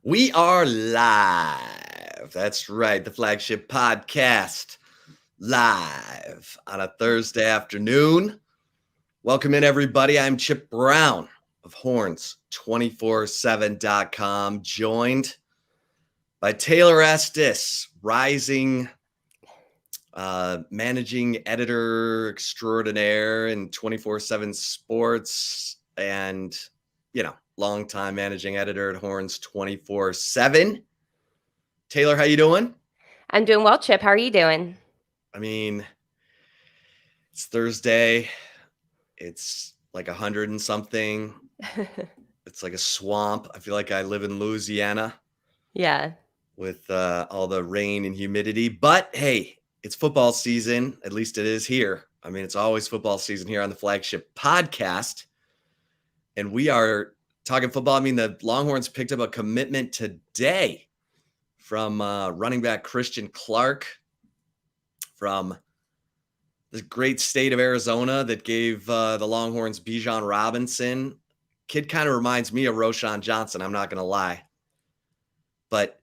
We are live. That's right. The Flagship Podcast live on a Thursday afternoon. Welcome in, everybody. I'm Chip Brown of Horns247.com, joined by Taylor Estes, rising managing editor extraordinaire in 24/7 Sports and, longtime managing editor at Horns 24/7. Taylor, how you doing? I'm doing well, Chip. How are you doing? I mean, it's Thursday. It's like 100 and something. It's like a swamp. I feel like I live in Louisiana Yeah. with all the rain and humidity. But hey, it's football season. At least it is here. I mean, it's always football season here on the Flagship Podcast. And we are talking football. I mean, the Longhorns picked up a commitment today from running back Christian Clark from the great state of Arizona that gave the Longhorns Bijan Robinson. Kid kind of reminds me of Roschon Johnson, I'm not going to lie. But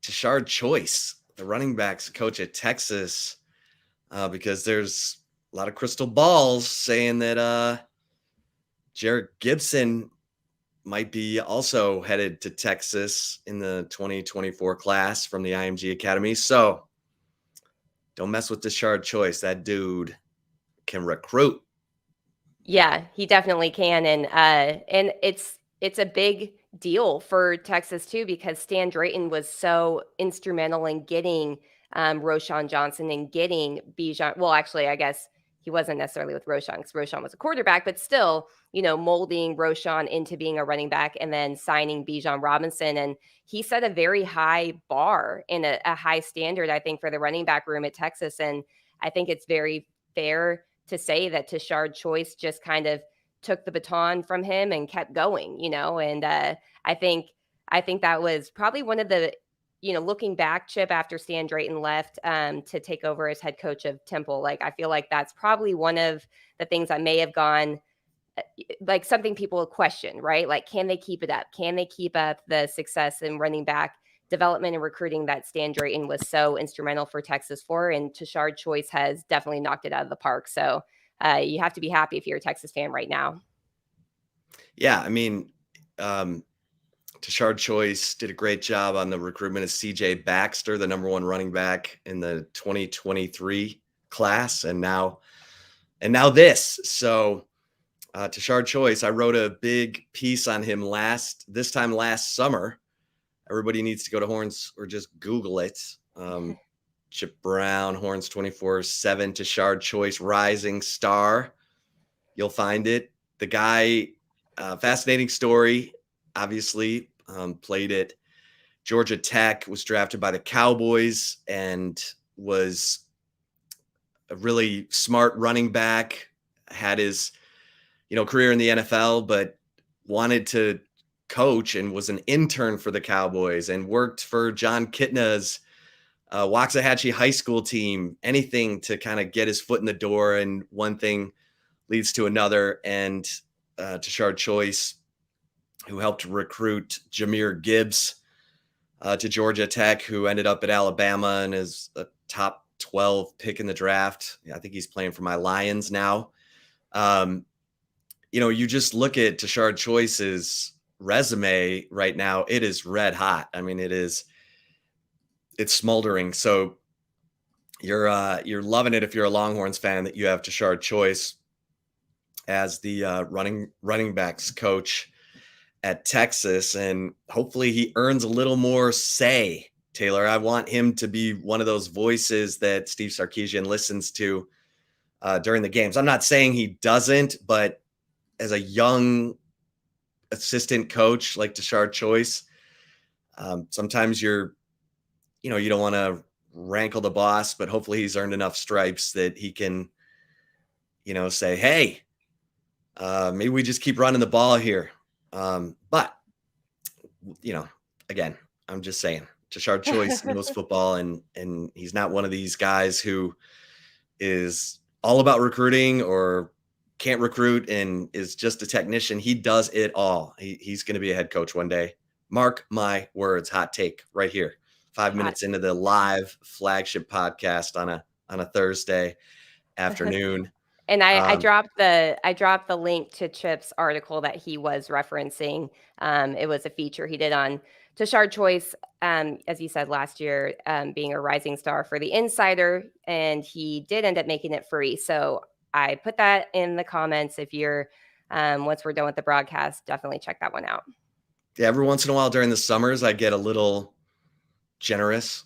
Tashard Choice, the running backs coach at Texas, because there's a lot of crystal balls saying that Jarrett Gibson might be also headed to Texas in the 2024 class from the IMG Academy. So don't mess with Tashard Choice. That dude can recruit. Yeah, he definitely can. And it's a big deal for Texas too, because Stan Drayton was so instrumental in getting Roschon Johnson and getting Bijan. Well, actually, I guess he wasn't necessarily with Roschon because Roschon was a quarterback, but still, molding Roschon into being a running back and then signing Bijan Robinson. And he set a very high bar and a high standard, I think, for the running back room at Texas. And I think it's very fair to say that Tashard Choice just kind of took the baton from him and kept going, and I think that was probably one of the, looking back, Chip, after Stan Drayton left to take over as head coach of Temple, like I feel like that's probably one of the things that may have gone like something people question, right? Like, can they keep it up? Can they keep up the success in running back development and recruiting that Stan Drayton was so instrumental for Texas for? And Tashard Choice has definitely knocked it out of the park. So you have to be happy if you're a Texas fan right now. Yeah, I mean, Tashard Choice did a great job on the recruitment of CJ Baxter, the number one running back in the 2023 class, and now this. So Tashard Choice, I wrote a big piece on him last summer. Everybody needs to go to Horns or just Google it. Chip Brown, Horns 24/7, Tashard Choice, rising star. You'll find it. The guy, fascinating story, obviously, played at Georgia Tech, was drafted by the Cowboys, and was a really smart running back, had his, career in the NFL, but wanted to coach and was an intern for the Cowboys and worked for John Kitna's Waxahachie high school team, anything to kind of get his foot in the door. And one thing leads to another. And Tashard Choice, who helped recruit Jahmyr Gibbs to Georgia Tech, who ended up at Alabama and is a top 12 pick in the draft. I think he's playing for my Lions now. You just look at Tashard Choice's resume right now. It is red hot. I mean, it's smoldering. So you're loving it if you're a Longhorns fan that you have Tashard Choice as the running backs coach at Texas, and hopefully he earns a little more say. Taylor, I want him to be one of those voices that Steve Sarkisian listens to during the games. I'm not saying he doesn't, but as a young assistant coach like Tashard Choice, sometimes you don't want to rankle the boss, but hopefully he's earned enough stripes that he can, say, hey, maybe we just keep running the ball here. But, again, I'm just saying, Tashard Choice knows football, and he's not one of these guys who is all about recruiting or can't recruit and is just a technician. He does it all. He's going to be a head coach one day. Mark my words. Hot take right here. 5 minutes into the live Flagship podcast on a Thursday afternoon. And I dropped the link to Chip's article that he was referencing. It was a feature he did on Tashard Choice, as you said last year, being a rising star for the Insider, and he did end up making it free. So I put that in the comments. If you're once we're done with the broadcast, definitely check that one out. Yeah, every once in a while during the summers, I get a little generous.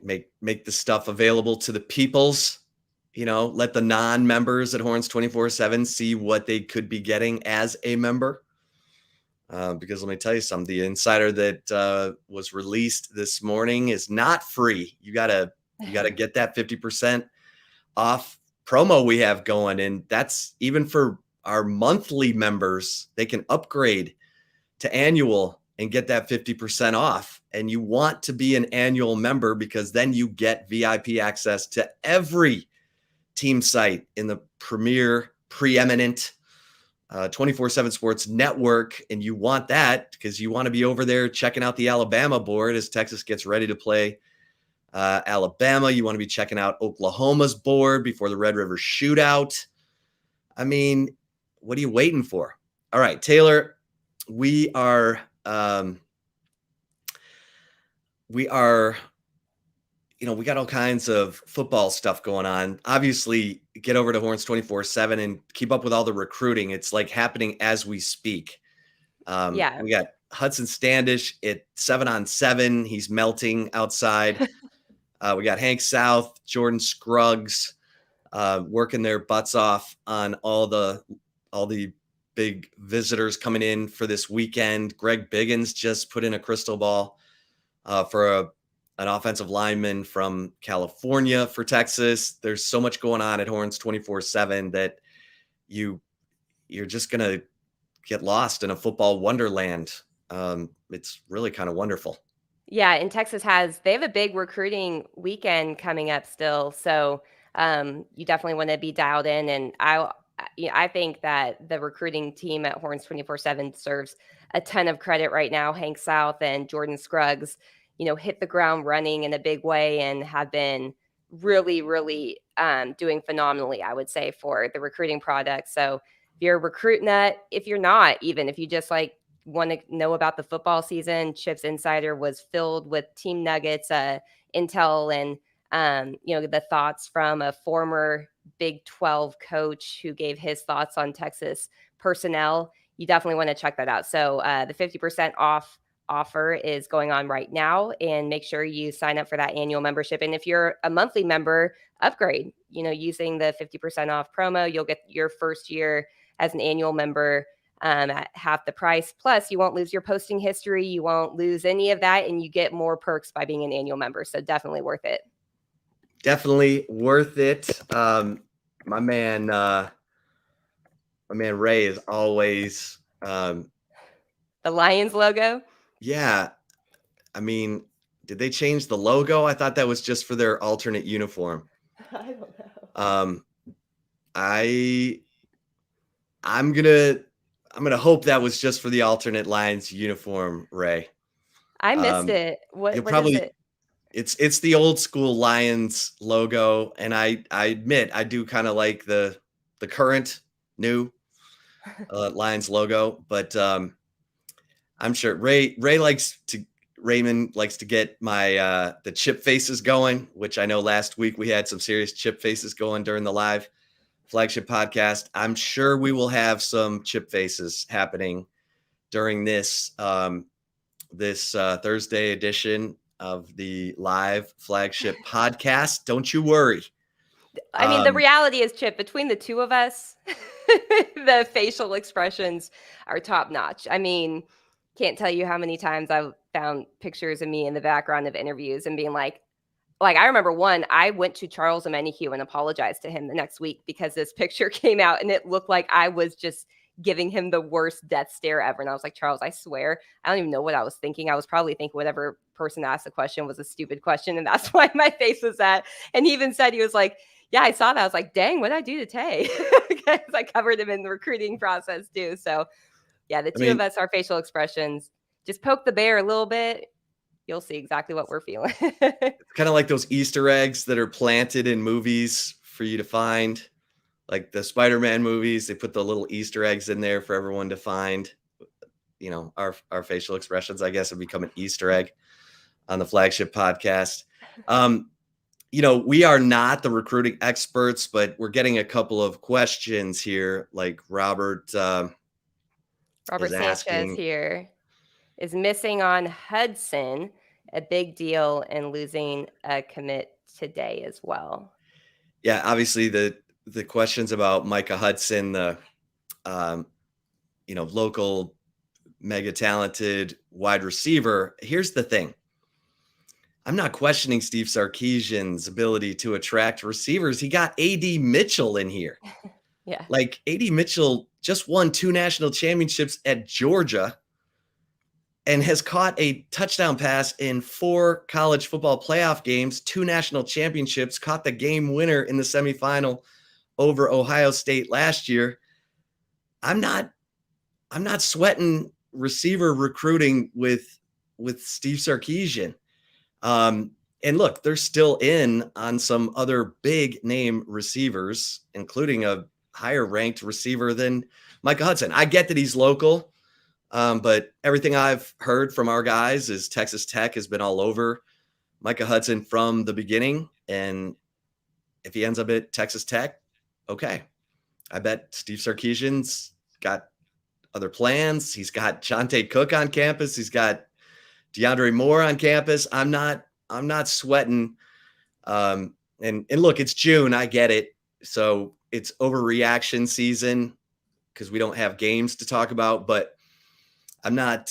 Make the stuff available to the peoples. Let the non-members at Horns 24/7 see what they could be getting as a member. Because let me tell you something, the Insider that was released this morning is not free. You gotta get that 50% off promo we have going. And that's even for our monthly members. They can upgrade to annual and get that 50% off. And you want to be an annual member because then you get VIP access to every team site in the preeminent 24/7 Sports Network. And you want that because you want to be over there checking out the Alabama board as Texas gets ready to play Alabama. You want to be checking out Oklahoma's board before the Red River Shootout. I mean, what are you waiting for? All right, Taylor, we are we got all kinds of football stuff going on. Obviously, get over to Horns 24/7 and keep up with all the recruiting. It's like happening as we speak. We got Hudson Standish at 7-on-7. He's melting outside. We got Hank South, Jordan Scruggs, working their butts off on all the big visitors coming in for this weekend. Greg Biggins just put in a crystal ball for an offensive lineman from California for Texas. There's so much going on at Horns 24/7 that you're just going to get lost in a football wonderland. It's really kind of wonderful. Yeah, and Texas they have a big recruiting weekend coming up still. So you definitely want to be dialed in. And I think that the recruiting team at Horns 24/7 deserves a ton of credit right now. Hank South and Jordan Scruggs, hit the ground running in a big way and have been really, really doing phenomenally, I would say, for the recruiting product. So if you're a recruit nut, if you're not, even if you just want to know about the football season, Chip's Insider was filled with team nuggets, intel, and the thoughts from a former Big 12 coach who gave his thoughts on Texas personnel. You definitely want to check that out. So the 50% off offer is going on right now, and make sure you sign up for that annual membership. And if you're a monthly member, upgrade, using the 50% off promo, you'll get your first year as an annual member at half the price. Plus, you won't lose your posting history. You won't lose any of that, and you get more perks by being an annual member. So definitely worth it. Definitely worth it. My man Ray is always the Lions logo. Yeah. I mean, did they change the logo? I thought that was just for their alternate uniform. I don't know. I'm gonna hope that was just for the alternate Lions uniform, Ray. I missed it. What is it? It's the old school Lions logo, and I admit I do kind of like the current new Lions logo, but I'm sure Raymond likes to get my the chip faces going, which I know last week we had some serious chip faces going during the live Flagship podcast. I'm sure we will have some chip faces happening during this Thursday edition of the live Flagship podcast. Don't you worry. I mean, the reality is, Chip, between the two of us, the facial expressions are top notch. I mean, can't tell you how many times I've found pictures of me in the background of interviews and being like I remember one, I went to Charles Omenihu and apologized to him the next week because this picture came out and it looked like I was just giving him the worst death stare ever. And I was like, Charles, I swear, I don't even know what I was thinking. I was probably thinking whatever person asked the question was a stupid question. And that's why my face was that. And he even said, he was like, yeah, I saw that. I was like, dang, what did I do to Tay? Because I covered him in the recruiting process too. So yeah, the two of us, our facial expressions, just poke the bear a little bit. You'll see exactly what we're feeling. It's kind of like those Easter eggs that are planted in movies for you to find. Like the Spider-Man movies, they put the little Easter eggs in there for everyone to find. You know, our facial expressions, I guess, have become an Easter egg on the Flagship Podcast. You know, we are not the recruiting experts, but we're getting a couple of questions here. Like Robert Robert is Sanchez asking here is missing on Hudson, a big deal, and losing a commit today as well. Yeah, obviously the questions about Micah Hudson, the local mega talented wide receiver. Here's the thing. I'm not questioning Steve Sarkisian's ability to attract receivers. He got A.D. Mitchell in here. Yeah. Like A.D. Mitchell just won 2 national championships at Georgia and has caught a touchdown pass in 4 college football playoff games, 2 national championships, caught the game winner in the semifinal over Ohio State last year. I'm not sweating receiver recruiting with Steve Sarkisian. And look, they're still in on some other big name receivers, including a higher ranked receiver than Micah Hudson. I get that he's local, but everything I've heard from our guys is Texas Tech has been all over Micah Hudson from the beginning. And if he ends up at Texas Tech, okay. I bet Steve Sarkisian's got other plans. He's got Jonte Cook on campus. He's got DeAndre Moore on campus. I'm not sweating. And look, it's June. I get it. So it's overreaction season because we don't have games to talk about, but I'm not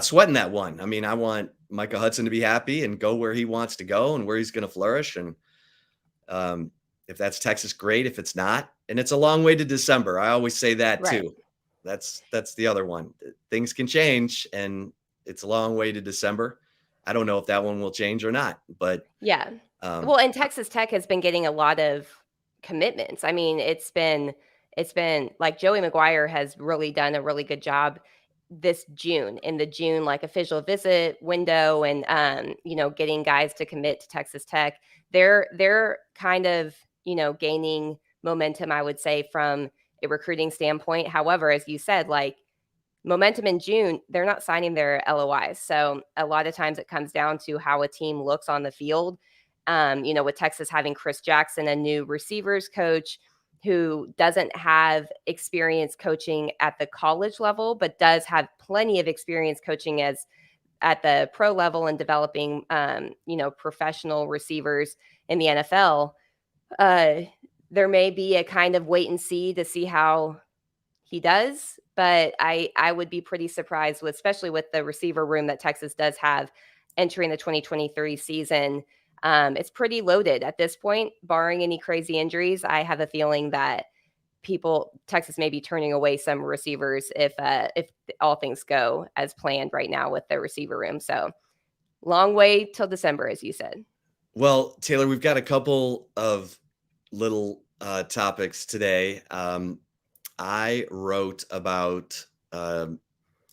sweating that one. I mean, I want Micah Hudson to be happy and go where he wants to go and where he's going to flourish. And if that's Texas, great. If it's not, and it's a long way to December. I always say that too. That's the other one. Things can change and it's a long way to December. I don't know if that one will change or not, but yeah. Well, and Texas Tech has been getting a lot of commitments. I mean, it's been like Joey McGuire has really done a really good job this June in the June like official visit window and getting guys to commit to Texas Tech. They're kind of, gaining momentum, I would say, from a recruiting standpoint. However, as you said, like momentum in June, they're not signing their LOIs. So a lot of times it comes down to how a team looks on the field. With Texas having Chris Jackson, a new receivers coach who doesn't have experience coaching at the college level, but does have plenty of experience coaching at the pro level and developing, professional receivers in the NFL. There may be a kind of wait and see how he does, but I would be pretty surprised especially with the receiver room that Texas does have entering the 2023 season. It's pretty loaded at this point, barring any crazy injuries. I have a feeling that Texas may be turning away some receivers if all things go as planned right now with the receiver room. So long way till December, as you said. Well, Taylor, we've got a couple of little topics today. I wrote about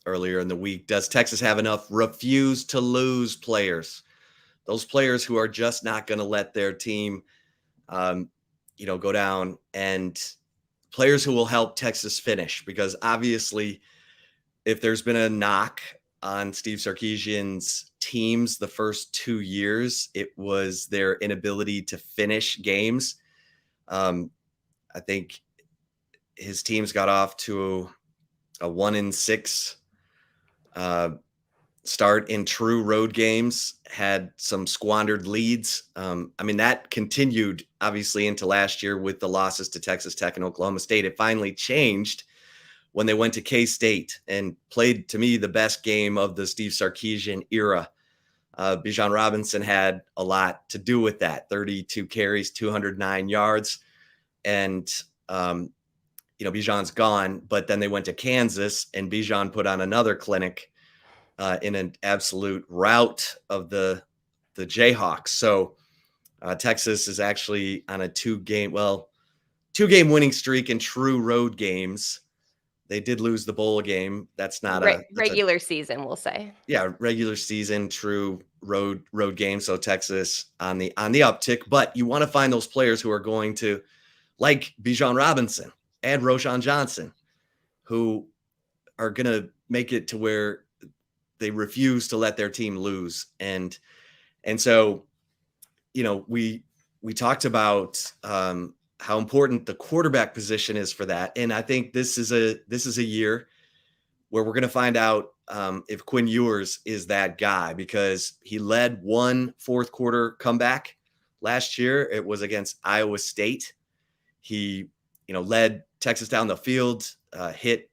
earlier in the week, does Texas have enough refuse to lose players? Those players who are just not going to let their team, go down, and players who will help Texas finish. Because obviously, if there's been a knock on Steve Sarkisian's teams the first 2 years, it was their inability to finish games. I think his teams got off to a 1-6 start in true road games, had some squandered leads. That continued obviously into last year with the losses to Texas Tech and Oklahoma State. It finally changed when they went to K-State and played, to me, the best game of the Steve Sarkisian era. Bijan Robinson had a lot to do with that. 32 carries, 209 yards. And, Bijan's gone, but then they went to Kansas and Bijan put on another clinic in an absolute rout of the Jayhawks. So Texas is actually on a two-game winning streak in true road games. They did lose the bowl game. That's not regular season, we'll say. Yeah, regular season, true road game. So Texas on the uptick, but you want to find those players who are going to, like Bijan Robinson and Roschon Johnson, who are going to make it to where they refuse to let their team lose. And so, we talked about how important the quarterback position is for that. And I think this is a year where we're going to find out if Quinn Ewers is that guy, because he led one fourth quarter comeback last year. It was against Iowa State. He, led Texas down the field, hit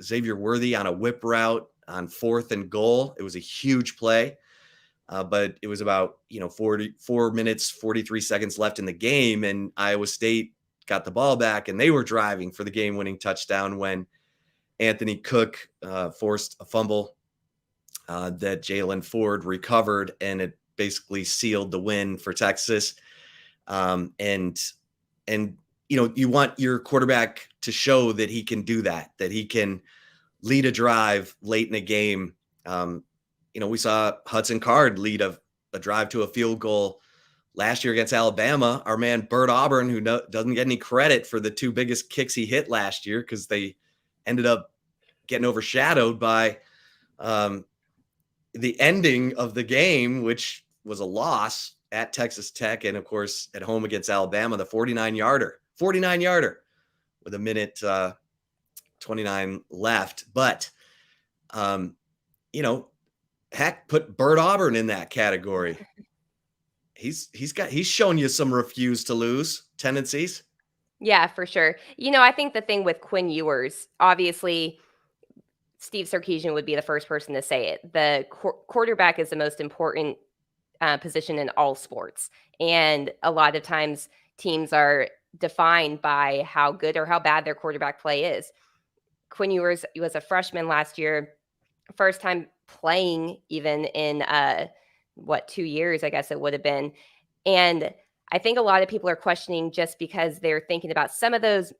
Xavier Worthy on a whip route on 4th and goal. It was a huge play, but it was about 44 minutes, 43 seconds left in the game, and Iowa State got the ball back, and they were driving for the game-winning touchdown when Anthony Cook forced a fumble that Jalen Ford recovered, and it basically sealed the win for Texas. And you want your quarterback to show that he can do that he can lead a drive late in a game. We saw Hudson Card lead a drive to a field goal last year against Alabama. Our man Bert Auburn, who doesn't get any credit for the two biggest kicks he hit last year because they ended up getting overshadowed by the ending of the game, which was a loss at Texas Tech, and of course at home against Alabama, the 49-yarder with a minute 29 left. But heck, put Bert Auburn in that category. He's shown you some refuse to lose tendencies. Yeah, for sure. I think the thing with Quinn Ewers, obviously Steve Sarkisian would be the first person to say it. The quarterback is the most important position in all sports. And a lot of times teams are defined by how good or how bad their quarterback play is. Quinn Ewers was a freshman last year, first time playing even in 2 years, I guess it would have been. And I think a lot of people are questioning just because they're thinking about some of those,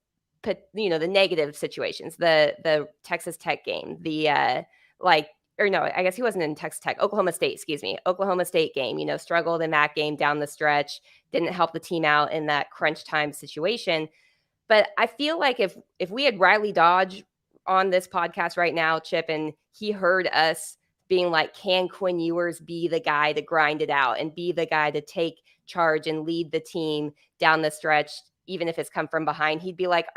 the negative situations, the Texas Tech game, I guess he wasn't in Texas Tech, Oklahoma State game, struggled in that game down the stretch, didn't help the team out in that crunch time situation. But I feel like if we had Riley Dodge on this podcast right now, Chip, and he heard us being like, can Quinn Ewers be the guy to grind it out and be the guy to take charge and lead the team down the stretch, even if it's come from behind, he'd be like,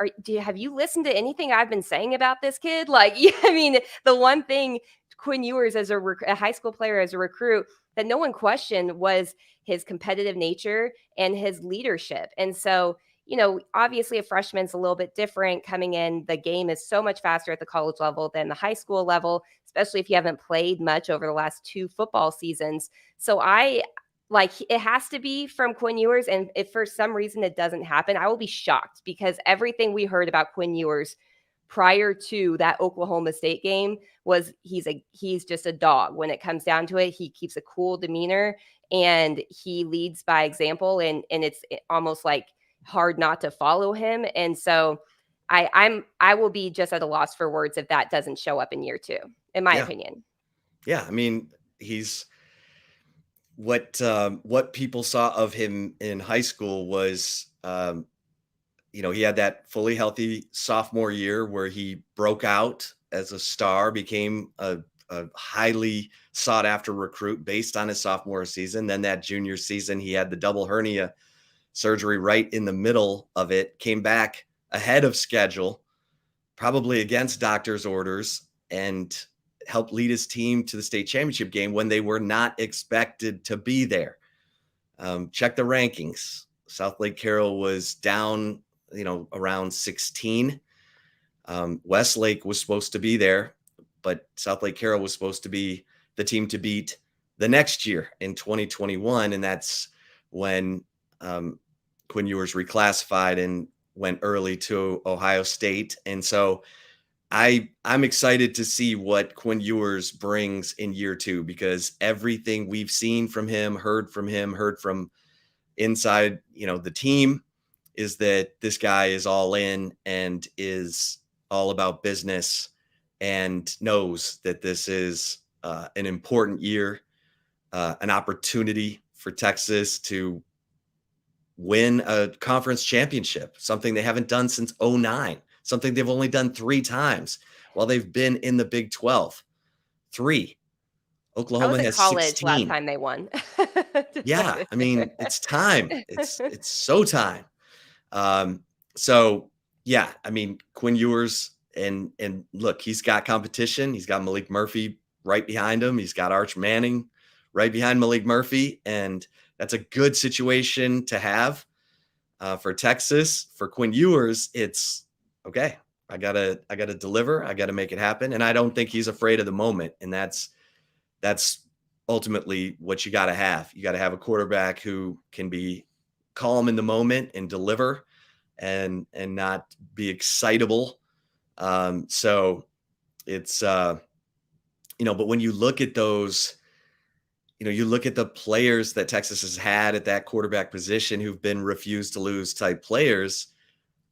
have you listened to anything I've been saying about this kid? Like, I mean, the one thing Quinn Ewers as a high school player, as a recruit, that no one questioned was his competitive nature and his leadership. And so, obviously a freshman's a little bit different coming in. The game is so much faster at the college level than the high school level, especially if you haven't played much over the last 2 football seasons. So it has to be from Quinn Ewers. And if for some reason it doesn't happen, I will be shocked, because everything we heard about Quinn Ewers prior to that Oklahoma State game was he's just a dog. When it comes down to it, he keeps a cool demeanor and he leads by example. And it's almost like hard not to follow him. And so I will be just at a loss for words if that doesn't show up in year 2, in my opinion. Yeah. I mean, he's what people saw of him in high school was, he had that fully healthy sophomore year where he broke out as a star, became a highly sought after recruit based on his sophomore season. Then that junior season, he had the double hernia surgery right in the middle of it, came back ahead of schedule, probably against doctor's orders, and helped lead his team to the state championship game when they were not expected to be there. Check the rankings. South Lake Carroll was down, around 16. Westlake was supposed to be there, but South Lake Carroll was supposed to be the team to beat the next year in 2021. And that's when Quinn Ewers reclassified and went early to Ohio State. And so I'm excited to see what Quinn Ewers brings in year 2, because everything we've seen from him, heard from inside, the team, is that this guy is all in and is all about business and knows that this is an important year, an opportunity for Texas to win a conference championship, something they haven't done since 2009, something they've only done 3 times while they've been in the Big 12. 3. I Oklahoma was in has college last 16. time they won. Yeah, I mean, it's time. It's so time. So yeah, I mean, Quinn Ewers and look, he's got competition. He's got Malik Murphy right behind him. He's got Arch Manning right behind Malik Murphy, and that's a good situation to have for Texas. For Quinn Ewers, it's okay. I gotta deliver. I gotta make it happen, and I don't think he's afraid of the moment. And that's ultimately what you gotta have. You gotta have a quarterback who can be calm in the moment and deliver, and not be excitable. So it's but when you look at those, you look at the players that Texas has had at that quarterback position who've been refused to lose type players.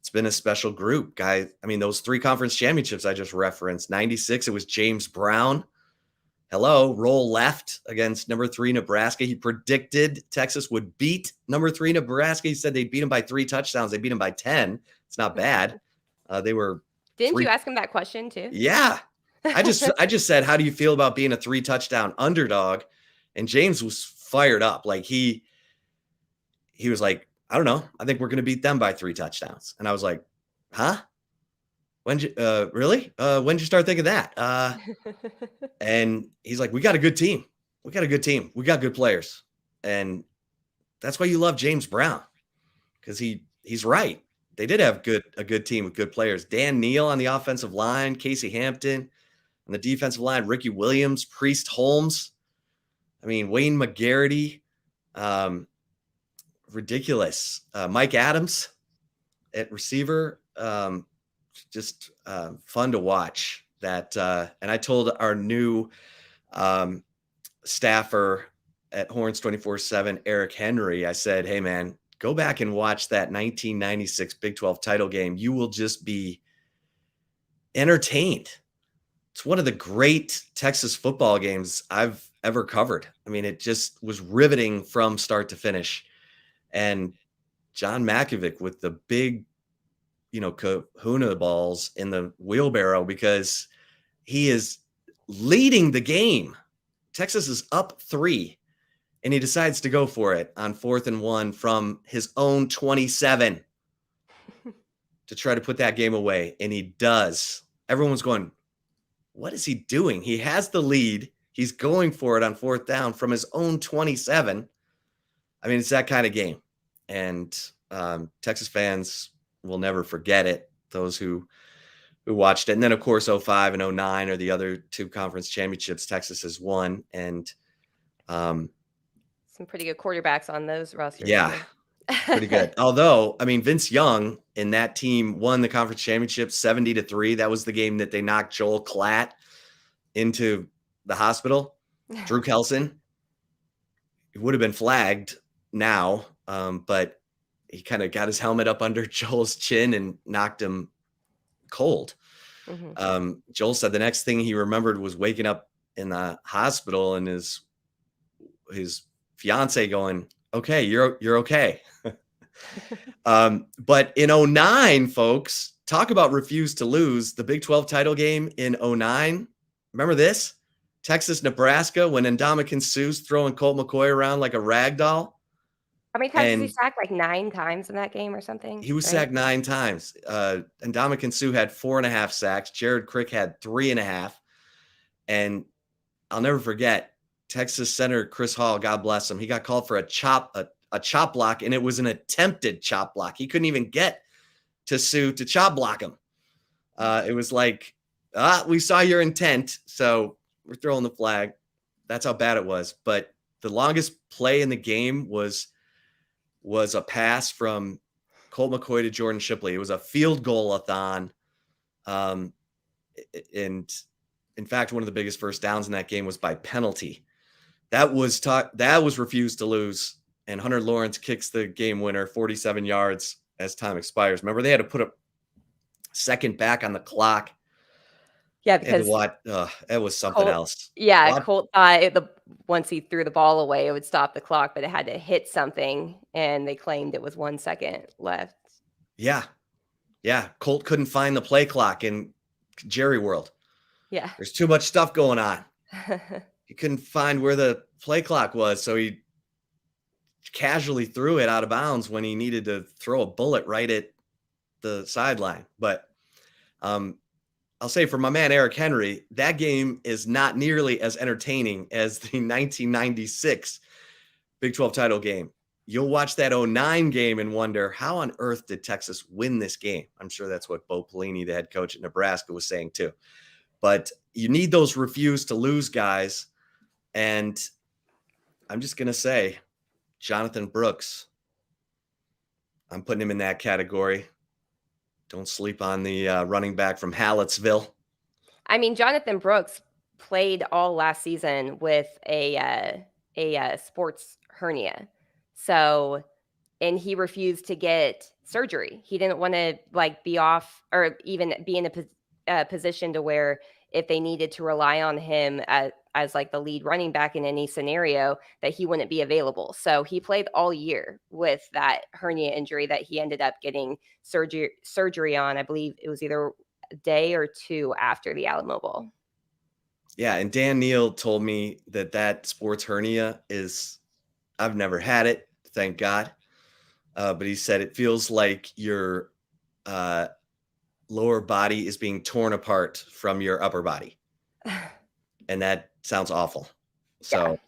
It's been a special group, guys. I mean, those 3 conference championships I just referenced, 96, it was James Brown. Hello, roll left against number 3 Nebraska. He predicted Texas would beat number 3 Nebraska. He said they'd beat him by 3 touchdowns. They beat him by 10. It's not bad. They were. Didn't you ask him that question too? Yeah. I just said, how do you feel about being a 3 touchdown underdog? And James was fired up. Like he was like, I don't know. I think we're going to beat them by 3 touchdowns. And I was like, huh? Really? When'd you start thinking that? And he's like, we got a good team. We got good players. And that's why you love James Brown, because he's right. They did have a good team with good players. Dan Neal on the offensive line, Casey Hampton on the defensive line, Ricky Williams, Priest Holmes. I mean, Wayne McGarity, ridiculous. Mike Adams at receiver, just fun to watch that. And I told our new staffer at Horns 24/7, Eric Henry, I said, hey man, go back and watch that 1996 Big 12 title game. You will just be entertained. It's one of the great Texas football games I've ever covered. I mean, it just was riveting from start to finish. And John Malkovich with the big, kahuna balls in the wheelbarrow, because he is leading the game. Texas is up 3, and he decides to go for it on 4th and 1 from his own 27 to try to put that game away. And he does. Everyone's going, what is he doing? He has the lead. He's going for it on 4th down from his own 27. I mean, it's that kind of game. And Texas fans will never forget it, those who watched it. And then, of course, 05 and 09 are the other 2 conference championships Texas has won. And some pretty good quarterbacks on those rosters. Yeah, pretty good. Although, I mean, Vince Young and that team won the conference championship 70-3. That was the game that they knocked Joel Klatt into the hospital. Drew Kelson, he would have been flagged now, but he kind of got his helmet up under Joel's chin and knocked him cold. Mm-hmm. Joel said the next thing he remembered was waking up in the hospital and his fiance going, okay, you're okay. But in 09, folks, talk about refuse to lose. The Big 12 title game in 09. Remember this? Texas, Nebraska, when Ndamukong Suh's throwing Colt McCoy around like a rag doll. How many times was he sacked? Like 9 times in that game or something? He was sacked 9 times. Ndamukong Suh had 4.5 sacks. Jared Crick had 3.5. And I'll never forget, Texas center Chris Hall, God bless him, he got called for a chop block, and it was an attempted chop block. He couldn't even get to Suh to chop block him. It was like, we saw your intent, so we're throwing the flag. That's how bad it was. But the longest play in the game was a pass from Colt McCoy to Jordan Shipley. It was a field goal-a-thon. And in fact, one of the biggest first downs in that game was by penalty. That was refused to lose. And Hunter Lawrence kicks the game winner 47 yards as time expires. Remember, they had to put up second back on the clock. Yeah, And because what? It was something else. What? Colt thought once he threw the ball away, it would stop the clock, but it had to hit something, and they claimed it was 1 second left. Yeah. Yeah. Colt couldn't find the play clock in Jerry World. Yeah. There's too much stuff going on. He couldn't find where the play clock was, so he casually threw it out of bounds when he needed to throw a bullet right at the sideline. But I'll say for my man Eric Henry, that game is not nearly as entertaining as the 1996 Big 12 title game. You'll watch that 09 game and wonder, how on earth did Texas win this game? I'm sure that's what Bo Pelini, the head coach at Nebraska, was saying too. But you need those refuse to lose guys. And I'm just going to say, Jonathan Brooks, I'm putting him in that category. Don't sleep on the running back from Hallettsville. I mean, Jonathan Brooks played all last season with a sports hernia. So, and he refused to get surgery. He didn't want to be off or even be in a position to where if they needed to rely on him as the lead running back in any scenario, that he wouldn't be available. So he played all year with that hernia injury that he ended up getting surgery on. I believe it was either a day or two after the Alamo Bowl. Yeah, and Dan Neal told me that sports hernia is, I've never had it, thank God. But he said it feels like your lower body is being torn apart from your upper body. And that sounds awful. So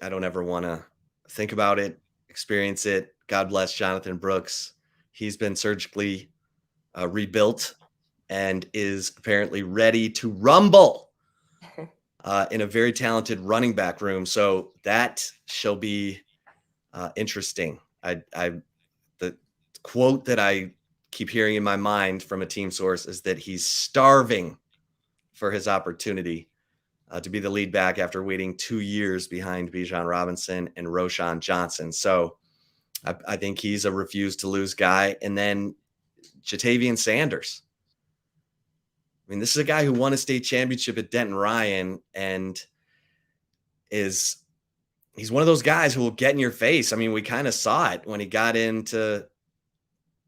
I don't ever want to think about it, experience it. God bless Jonathan Brooks. He's been surgically rebuilt and is apparently ready to rumble in a very talented running back room. So that shall be interesting. The quote that I keep hearing in my mind from a team source is that he's starving for his opportunity to be the lead back after waiting 2 years behind Bijan Robinson and Roschon Johnson. So I think he's a refuse to lose guy. And then Jatavian Sanders. I mean, this is a guy who won a state championship at Denton Ryan and he's one of those guys who will get in your face. I mean, we kind of saw it when he got into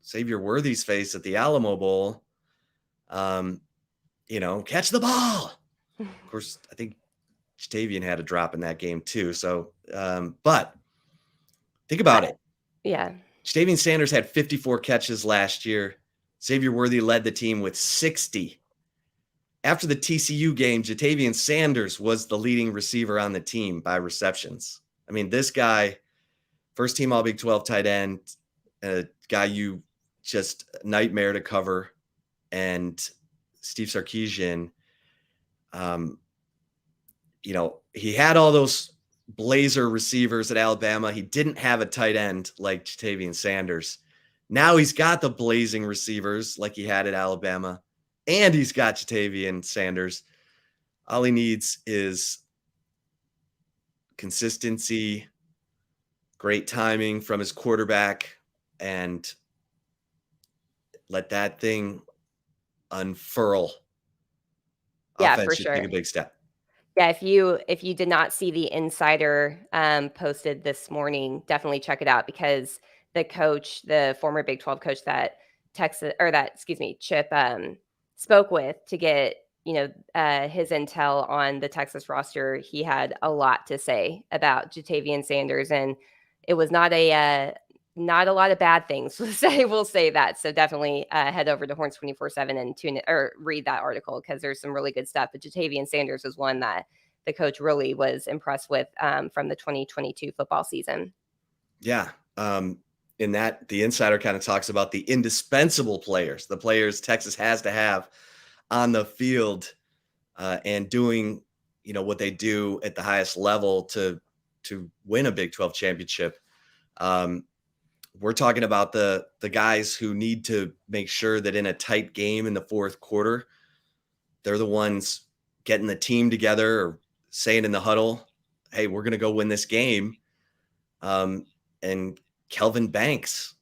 Xavier Worthy's face at the Alamo Bowl. Catch the ball. Of course, I think Jatavian had a drop in that game too. So, but think about it. Yeah. Jatavian Sanders had 54 catches last year. Xavier Worthy led the team with 60. After the TCU game, Jatavian Sanders was the leading receiver on the team by receptions. I mean, this guy, first team All Big 12 tight end, a guy you just nightmare to cover. And Steve Sarkisian, he had all those blazer receivers at Alabama. He didn't have a tight end like Jatavian Sanders. Now he's got the blazing receivers like he had at Alabama, and he's got Jatavian Sanders. All he needs is consistency, great timing from his quarterback, and let that thing unfurl. Yeah, offense for should sure. take a big step. Yeah, if you did not see the Insider posted this morning, definitely check it out because the coach, the former Big 12 coach that Chip spoke with to get his intel on the Texas roster, he had a lot to say about Jatavian Sanders, and it was not a lot of bad things to say. We'll say that. So definitely head over to Horns 24/7 and tune in, or read that article because there's some really good stuff. But Jatavian Sanders was one that the coach really was impressed with from the 2022 football season. Yeah. In that, the Insider kind of talks about the indispensable players, the players Texas has to have on the field and doing, what they do at the highest level to win a Big 12 championship. We're talking about the guys who need to make sure that in a tight game in the fourth quarter, they're the ones getting the team together or saying in the huddle, hey, we're going to go win this game. And Kelvin Banks,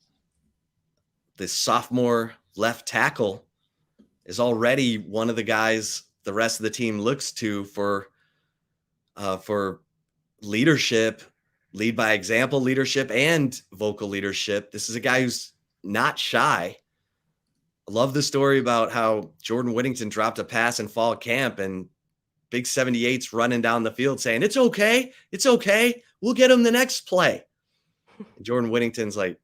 the sophomore left tackle, is already one of the guys the rest of the team looks to for leadership, lead by example leadership, and vocal leadership. This is a guy who's not shy. I love the story about how Jordan Whittington dropped a pass in fall camp and Big 78's running down the field saying, it's okay. It's okay. We'll get him the next play. And Jordan Whittington's like,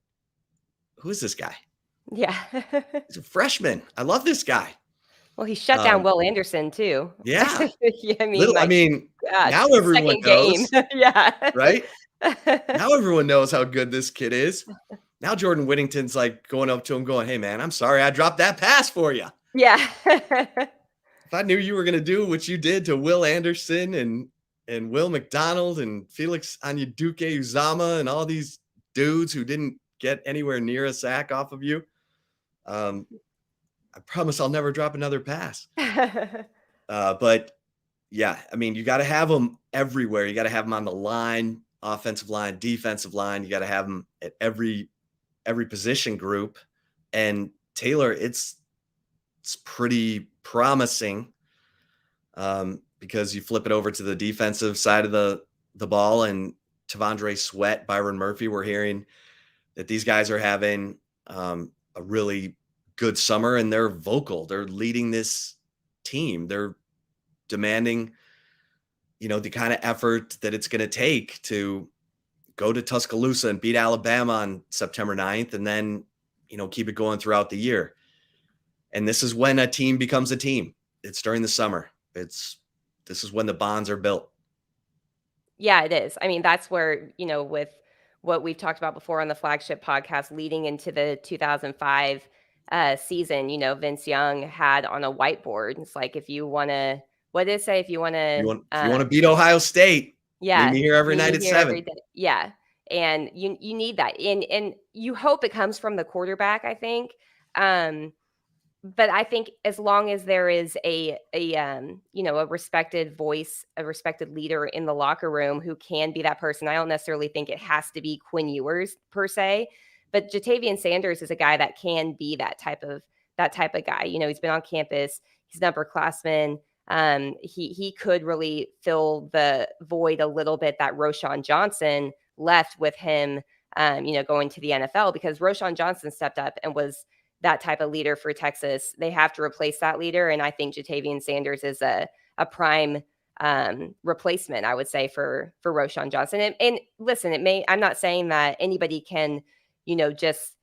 who is this guy? Yeah. He's a freshman. I love this guy. Well, he shut down Will Anderson too. Yeah. Yeah, I mean, now everyone knows. Yeah. Right? Now everyone knows how good this kid is. Now Jordan Whittington's like going up to him going, hey, man, I'm sorry I dropped that pass for you. Yeah. If I knew you were going to do what you did to Will Anderson and Will McDonald and Felix Anyaduke Uzama and all these dudes who didn't get anywhere near a sack off of you, I promise I'll never drop another pass. But yeah, I mean, you got to have them everywhere. You got to have them on the line, offensive line, defensive line. You got to have them at every position group. And Taylor, it's pretty promising because you flip it over to the defensive side of the ball, and Tavondre Sweat, Byron Murphy, we're hearing that these guys are having a really good summer, and they're vocal. They're leading this team. They're demanding, the kind of effort that it's going to take to go to Tuscaloosa and beat Alabama on September 9th, and then, keep it going throughout the year. And this is when a team becomes a team. It's during the summer. This is when the bonds are built. Yeah, it is. I mean, that's where, with what we've talked about before on the Flagship Podcast leading into the 2005 season, Vince Young had on a whiteboard. It's like, if you want to, what did it say? If you want to beat Ohio State, yeah, meet me here every night at 7. Yeah. And you need that. And you hope it comes from the quarterback, I think. But I think as long as there is a respected voice, a respected leader in the locker room who can be that person, I don't necessarily think it has to be Quinn Ewers per se, but Jatavian Sanders is a guy that can be that type of guy. He's been on campus. He's an upperclassman. He could really fill the void a little bit that Roschon Johnson left with him, going to the NFL, because Roschon Johnson stepped up and was that type of leader for Texas. They have to replace that leader. And I think Jatavian Sanders is a prime replacement, I would say, for Roschon Johnson. And listen, I'm not saying that anybody can, just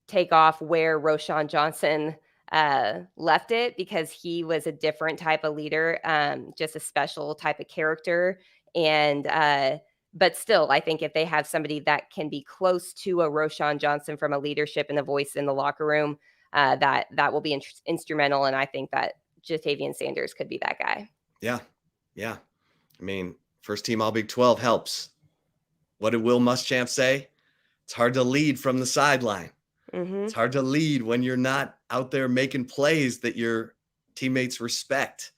take off where Roschon Johnson left it, because he was a different type of leader, just a special type of character. And, but still, I think if they have somebody that can be close to a Roschon Johnson from a leadership and a voice in the locker room, that will be instrumental. And I think that Jatavian Sanders could be that guy. Yeah. Yeah. I mean, first team All Big 12 helps. What did Will Muschamp say? It's hard to lead from the sideline. Mm-hmm. It's hard to lead when you're not out there making plays that your teammates respect.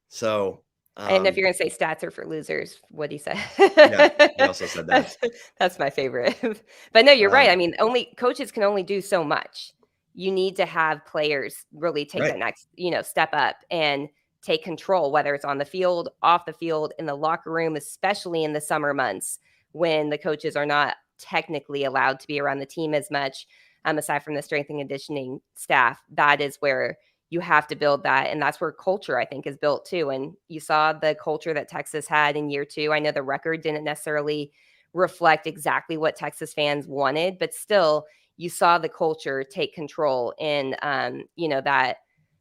So, and if you're going to say stats are for losers, what he said. Yeah, he also said that. That's my favorite. But no, you're right. I mean, coaches can only do so much. You need to have players really take that next, step up and take control, whether it's on the field, off the field, in the locker room, especially in the summer months when the coaches are not technically allowed to be around the team as much, aside from the strength and conditioning staff. That is where you have to build that. And that's where culture, I think, is built too. And you saw the culture that Texas had in year 2. I know the record didn't necessarily reflect exactly what Texas fans wanted, but still you saw the culture take control. And, that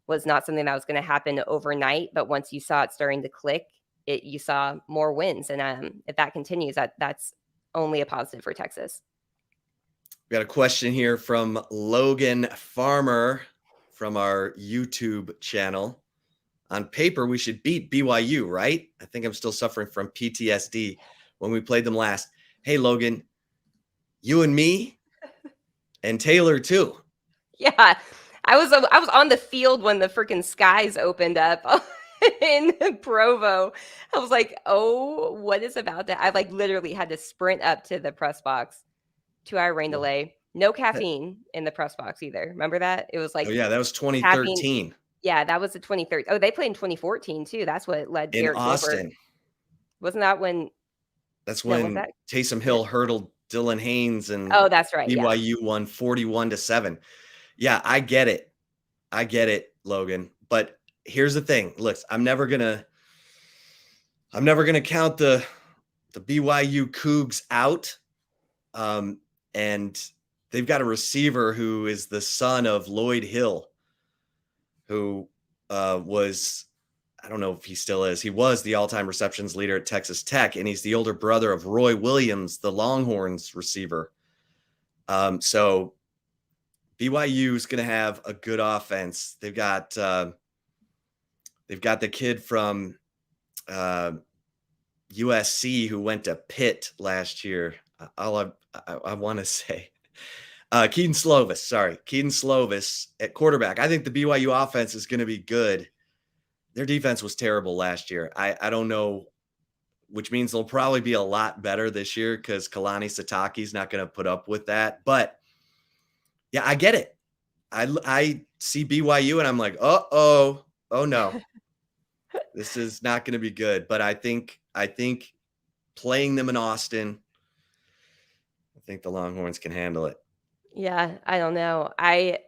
was not something that was going to happen overnight. But once you saw it starting to click, you saw more wins. And if that continues, that's only a positive for Texas. We got a question here from Logan Farmer from our YouTube channel. On paper, we should beat BYU, right? I think I'm still suffering from PTSD when we played them last. Hey, Logan, you and me and Taylor too. Yeah, I was on the field when the freaking skies opened up in Provo. I was like, oh, what is about to? I literally had to sprint up to the press box. 2-hour rain delay. No caffeine in the press box either. Remember that? It was Oh like yeah, that was caffeine. 2013 Yeah, that was the 2013. Oh, they played in 2014 too. That's what led in Garrett Gilbert. Austin. Wasn't that when? That's No, was when that? Taysom Hill hurdled Dylan Haynes and Oh, that's right. Yeah. BYU won 41-7. Yeah, I get it. I get it, Logan. But here's the thing. Look, I'm never gonna count the BYU Cougs out. And they've got a receiver who is the son of Lloyd Hill, who was, I don't know if he still is. He was the all-time receptions leader at Texas Tech, and he's the older brother of Roy Williams, the Longhorns receiver. So BYU is going to have a good offense. They've got the kid from USC who went to Pitt last year. I want to say Keaton Slovis at quarterback. I think the BYU offense is going to be good. Their defense was terrible last year. I don't know, which means they'll probably be a lot better this year because Kalani Sitake's not going to put up with that. But yeah, I get it. I see BYU and I'm like, oh no, this is not going to be good. But I think playing them in Austin, I think the Longhorns can handle it. Yeah, I don't know. I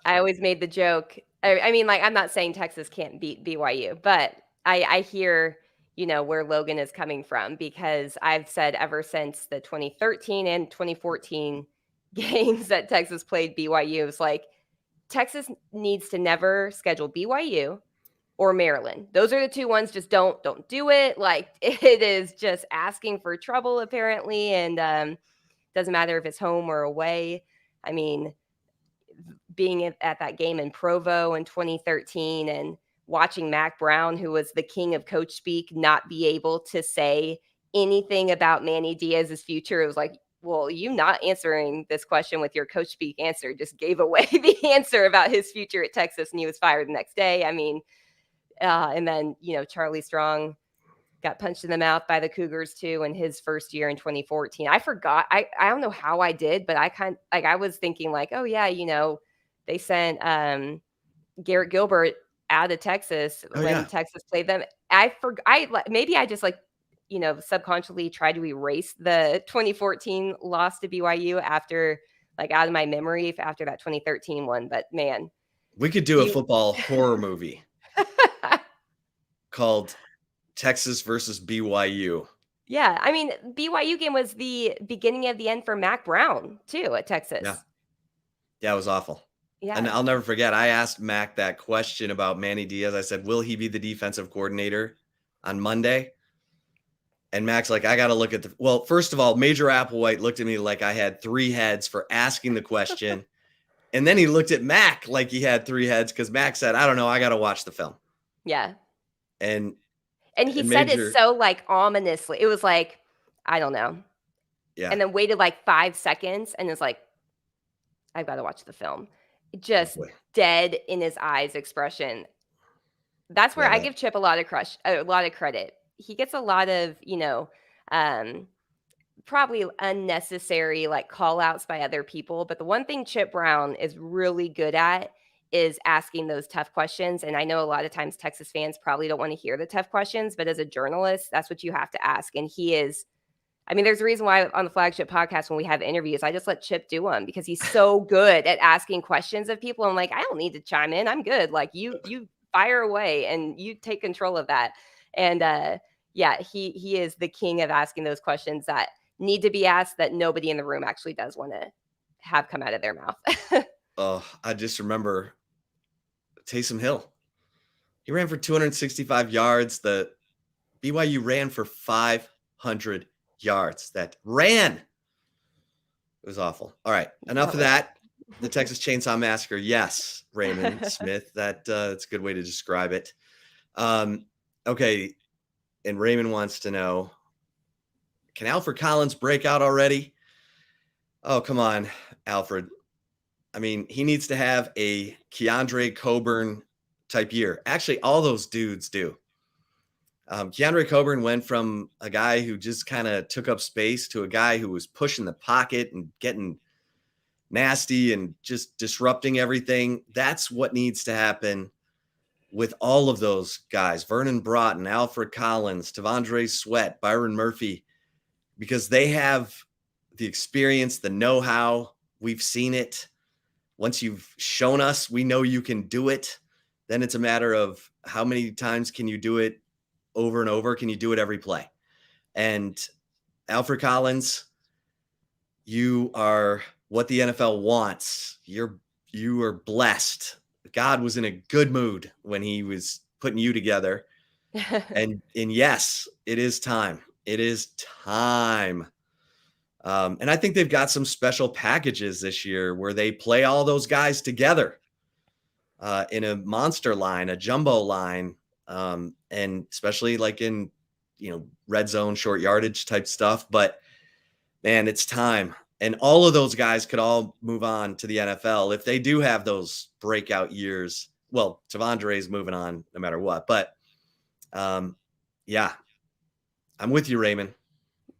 always made the joke. I mean, like, I'm not saying Texas can't beat BYU, but I hear, where Logan is coming from, because I've said ever since the 2013 and 2014 games that Texas played BYU, it's like Texas needs to never schedule BYU or Maryland. Those are the two ones. Just don't do it. Like, it is just asking for trouble apparently, and doesn't matter if it's home or away. I mean, being at that game in Provo in 2013 and watching Mac Brown, who was the king of coach speak, not be able to say anything about Manny Diaz's future. It was like, well, you not answering this question with your coach speak answer just gave away the answer about his future at Texas, and he was fired the next day. I mean, and then, Charlie Strong got punched in the mouth by the Cougars too in his first year in 2014. I forgot. I don't know how I did, but I was thinking like, oh yeah, they sent Garrett Gilbert out of Texas when Texas played them. Maybe I just subconsciously tried to erase the 2014 loss to BYU after out of my memory after that 2013 one. But man, we could do a football horror movie called Texas versus BYU. Yeah. I mean, BYU game was the beginning of the end for Mac Brown too at Texas. Yeah, it was awful. Yeah. And I'll never forget, I asked Mac that question about Manny Diaz. I said, will he be the defensive coordinator on Monday? And Mac's like, I got to look at well, first of all, Major Applewhite looked at me like I had 3 heads for asking the question. And then he looked at Mac like he had 3 heads because Mac said, I don't know, I got to watch the film. Yeah. And he said it so ominously. It was like, I don't know. Yeah. And then waited 5 seconds and is like, I've got to watch the film. Just dead in his eyes expression. That's where I give Chip a lot of credit. He gets a lot of, probably unnecessary call outs by other people. But the one thing Chip Brown is really good at is asking those tough questions. And I know a lot of times Texas fans probably don't want to hear the tough questions, but as a journalist, that's what you have to ask. And he is, there's a reason why on the Flagship Podcast, when we have interviews, I just let Chip do them because he's so good at asking questions of people. I'm like, I don't need to chime in. I'm good. You fire away and you take control of that. And he is the king of asking those questions that need to be asked that nobody in the room actually does want to have come out of their mouth. Oh, I just remember Taysom Hill. He ran for 265 yards. The BYU ran for 500 yards. That ran. It was awful. All right. Enough of that. The Texas Chainsaw Massacre. Yes, Raymond Smith. That's a good way to describe it. Okay. And Raymond wants to know, can Alfred Collins break out already? Oh, come on, Alfred. He needs to have a Keandre Coburn type year. Actually, all those dudes do. Keandre Coburn went from a guy who just kind of took up space to a guy who was pushing the pocket and getting nasty and just disrupting everything. That's what needs to happen with all of those guys, Vernon Broughton, Alfred Collins, Tavondre Sweat, Byron Murphy, because they have the experience, the know-how. We've seen it. Once you've shown us, we know you can do it. Then it's a matter of how many times can you do it over and over? Can you do it every play? And Alfred Collins, you are what the NFL wants. You are blessed. God was in a good mood when he was putting you together. And yes, it is time. It is time. And I think they've got some special packages this year where they play all those guys together in a monster line, a jumbo line, and especially like in, red zone, short yardage type stuff. But man, it's time. And all of those guys could all move on to the NFL if they do have those breakout years. Well, Tavondre's moving on no matter what. But yeah, I'm with you, Raymond.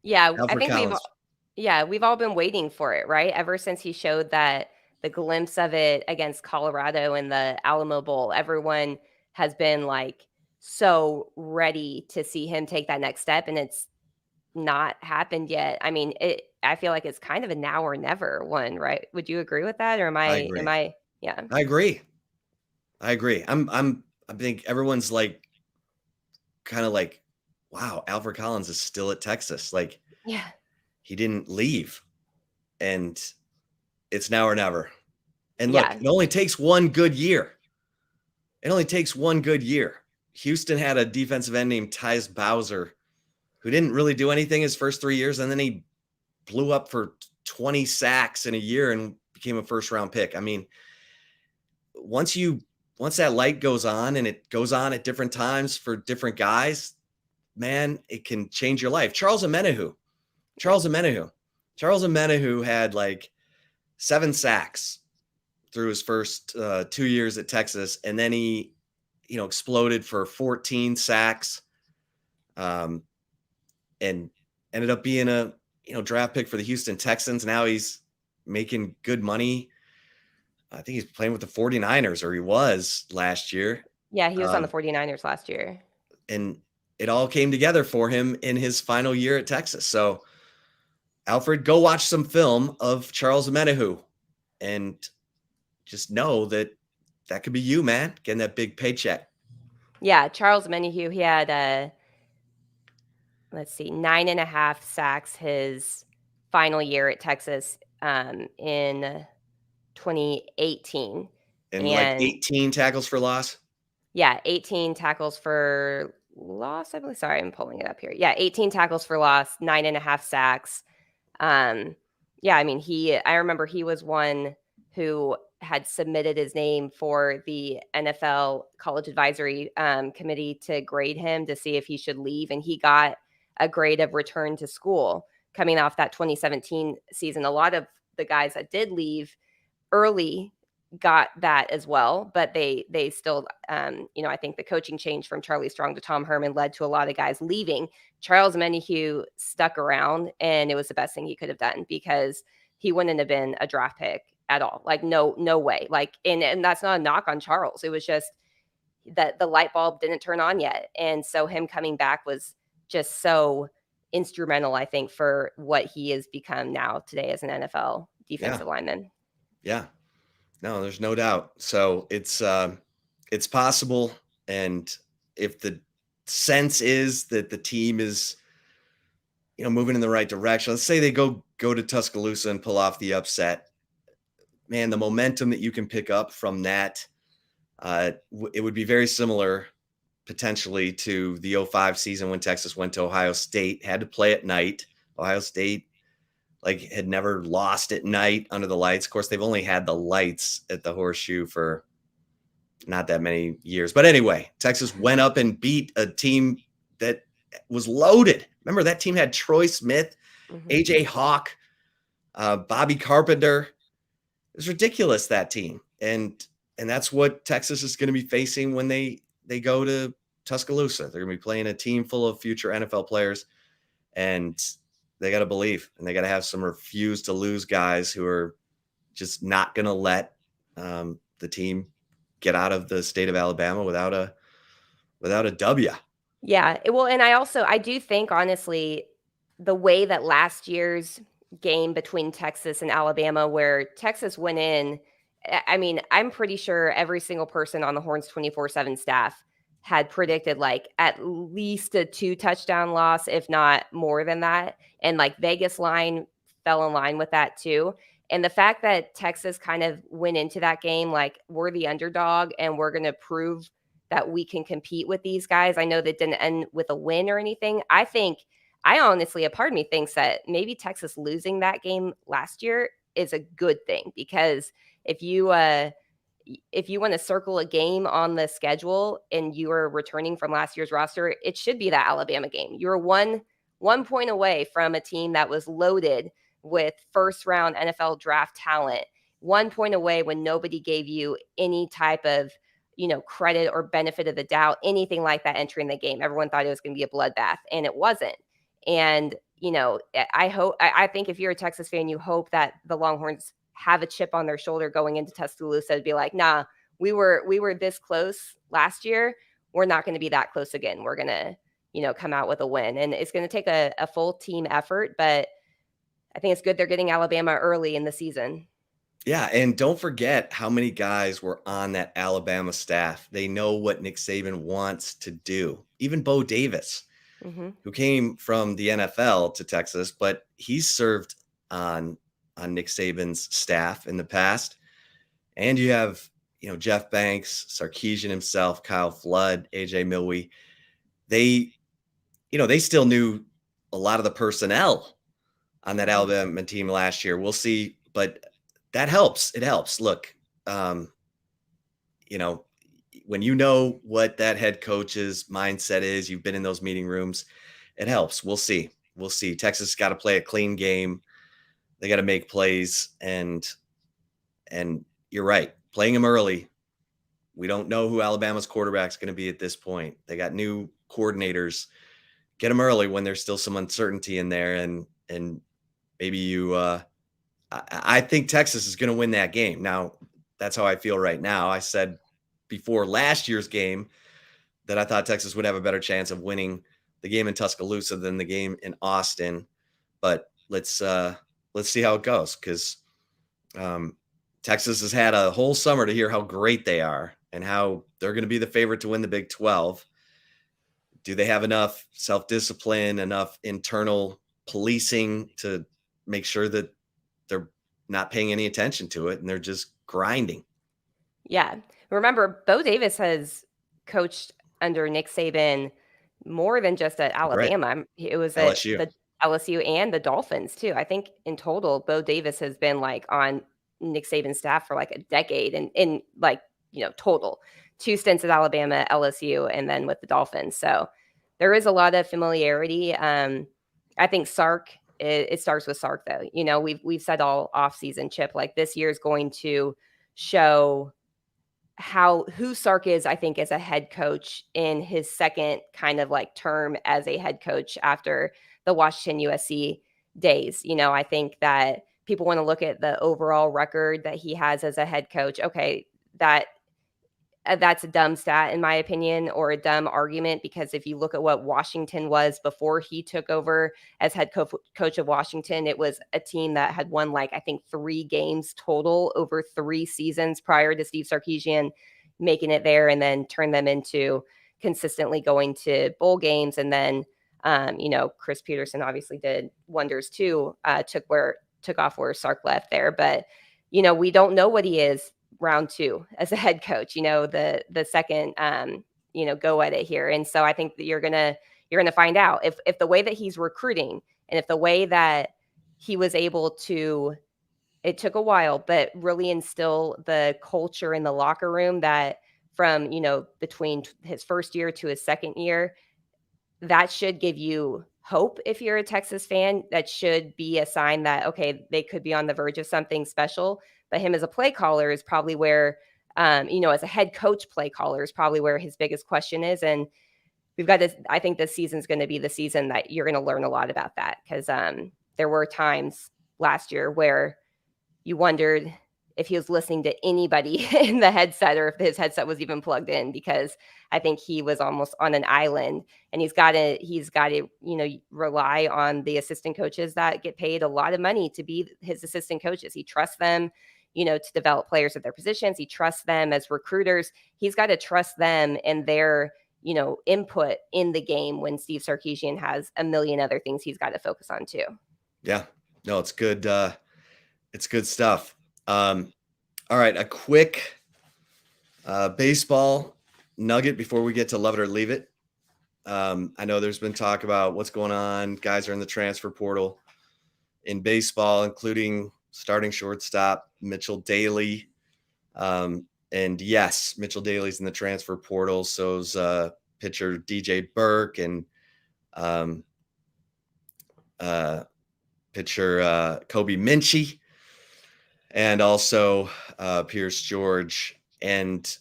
Yeah, I Alfred think Collins. we've all been waiting for it, right? Ever since he showed the glimpse of it against Colorado in the Alamo Bowl, everyone has been like so ready to see him take that next step, and it's not happened yet. I mean, I feel like it's kind of a now or never one, right? Would you agree with that, or I agree. Yeah. I agree. I think everyone's like, kind of like, wow, Alfred Collins is still at Texas. Like, Yeah. he didn't leave, and it's now or never. And look, it only takes one good year. Houston had a defensive end named Tyus Bowser who didn't really do anything his first 3 years, and then he blew up for 20 sacks in a year and became a first-round pick. I mean, once that light goes on, and it goes on at different times for different guys, man, it can change your life. Charles Omenihu had like 7 sacks through his first 2 years at Texas, and then he, exploded for 14 sacks, and ended up being a draft pick for the Houston Texans. Now he's making good money. I think he's playing with the 49ers, or he was last year. Yeah, he was on the 49ers last year. And it all came together for him in his final year at Texas. So, Alfred, go watch some film of Charles Omenihu and just know that could be you, man, getting that big paycheck. Yeah, Charles Omenihu, he had 9.5 sacks his final year at Texas in 2018. And like 18 tackles for loss? Yeah, 18 tackles for loss, I believe. Sorry, I'm pulling it up here. Yeah, 18 tackles for loss, 9.5 sacks. Yeah, I mean, I remember he was one who had submitted his name for the NFL College Advisory Committee to grade him to see if he should leave, and he got a grade of return to school coming off that 2017 season. A lot of the guys that did leave early got that as well, but they still, I think the coaching change from Charlie Strong to Tom Herman led to a lot of guys leaving. Charles Omenihu stuck around, and it was the best thing he could have done, because he wouldn't have been a draft pick at all. Like, no way. Like, and that's not a knock on Charles. It was just that the light bulb didn't turn on yet. And so him coming back was just so instrumental, I think, for what he has become now today as an NFL defensive lineman. Yeah. No, there's no doubt. So it's possible. And if the sense is that the team is, moving in the right direction, let's say they go to Tuscaloosa and pull off the upset, man, the momentum that you can pick up from that, it would be very similar potentially to the 2005 season when Texas went to Ohio State, had to play at night. Ohio State had never lost at night under the lights. Of course, they've only had the lights at the Horseshoe for not that many years. But anyway, Texas went up and beat a team that was loaded. Remember, that team had Troy Smith, AJ Hawk, Bobby Carpenter. It was ridiculous, that team. And that's what Texas is going to be facing when they go to Tuscaloosa. They're going to be playing a team full of future NFL players, and they got to believe, and they got to have some refuse to lose guys who are just not going to let the team get out of the state of Alabama without a W. Yeah. Well, and I do think, honestly, the way that last year's game between Texas and Alabama, where Texas went in, I mean, I'm pretty sure every single person on the Horns 24/7 staff had predicted like at least a 2-touchdown loss, if not more than that. And like Vegas line fell in line with that too. And the fact that Texas kind of went into that game like we're the underdog and we're going to prove that we can compete with these guys. I know that didn't end with a win or anything. I honestly, a part of me thinks that maybe Texas losing that game last year is a good thing, because if you want to circle a game on the schedule and you are returning from last year's roster, it should be that Alabama game. You're one point away from a team that was loaded with first round NFL draft talent. 1 point away when nobody gave you any type of credit or benefit of the doubt, anything like that entering the game. Everyone thought it was going to be a bloodbath, and it wasn't. And, I think if you're a Texas fan, you hope that the Longhorns have a chip on their shoulder going into Tuscaloosa to be like, nah, we were this close last year. We're not going to be that close again. We're going to, come out with a win. And it's going to take a full team effort, but I think it's good they're getting Alabama early in the season. Yeah, and don't forget how many guys were on that Alabama staff. They know what Nick Saban wants to do. Even Bo Davis, who came from the NFL to Texas, but he's served on Nick Saban's staff in the past. And you have, Jeff Banks, Sarkisian himself, Kyle Flood, AJ Milwee. They still knew a lot of the personnel on that Alabama team last year. We'll see, but that helps. It helps. Look, when you know what that head coach's mindset is, you've been in those meeting rooms, it helps. We'll see. Texas got to play a clean game. They got to make plays, and you're right. Playing them early. We don't know who Alabama's quarterback's going to be at this point. They got new coordinators. Get them early when there's still some uncertainty in there, and maybe you. I think Texas is going to win that game. Now, that's how I feel right now. I said before last year's game that I thought Texas would have a better chance of winning the game in Tuscaloosa than the game in Austin. But let's see how it goes, because Texas has had a whole summer to hear how great they are and how they're going to be the favorite to win the Big 12. Do they have enough self-discipline, enough internal policing to make sure that they're not paying any attention to it and they're just grinding? Yeah. Remember, Bo Davis has coached under Nick Saban more than just at Alabama. Right. It was at the LSU and the Dolphins too. I think in total, Bo Davis has been like on Nick Saban's staff for like a decade, and in like, total 2 stints at Alabama, LSU, and then with the Dolphins. So there is a lot of familiarity. I think Sark, it starts with Sark though. We've said all offseason, Chip, like this year is going to show who Sark is, I think, as a head coach in his second kind of like term as a head coach after the Washington USC days. I think that people want to look at the overall record that he has as a head coach. Okay, that's a dumb stat in my opinion, or a dumb argument, because if you look at what Washington was before he took over as head coach of Washington, it was a team that had won like, I think 3 games total over 3 seasons prior to Steve Sarkisian making it there, and then turn them into consistently going to bowl games. And then, Chris Peterson obviously did wonders too, took off where Sark left there. But, we don't know what he is round 2 as a head coach, the second, go at it here. And so I think that you're going to find out if the way that he's recruiting, and if the way that he was able to, it took a while, but really instill the culture in the locker room that from, between his first year to his second year, that should give you hope. If you're a Texas fan, that should be a sign that, okay, they could be on the verge of something special. But him as a play caller is probably where, as a head coach play caller is probably where his biggest question is. And we've got this, I think this season's going to be the season that you're going to learn a lot about that. Because there were times last year where you wondered, if he was listening to anybody in the headset or if his headset was even plugged in, because I think he was almost on an island, and he's got to, rely on the assistant coaches that get paid a lot of money to be his assistant coaches. He trusts them, to develop players at their positions. He trusts them as recruiters. He's got to trust them and their, input in the game when Steve Sarkisian has a million other things he's got to focus on too. Yeah, no, it's good. It's good stuff. All right, a quick baseball nugget before we get to love it or leave it. I know there's been talk about what's going on. Guys are in the transfer portal in baseball, including starting shortstop Mitchell Daly. And yes, Mitchell Daly's in the transfer portal. So's pitcher DJ Burke and pitcher Kobe Minchie, and also Pierce George. And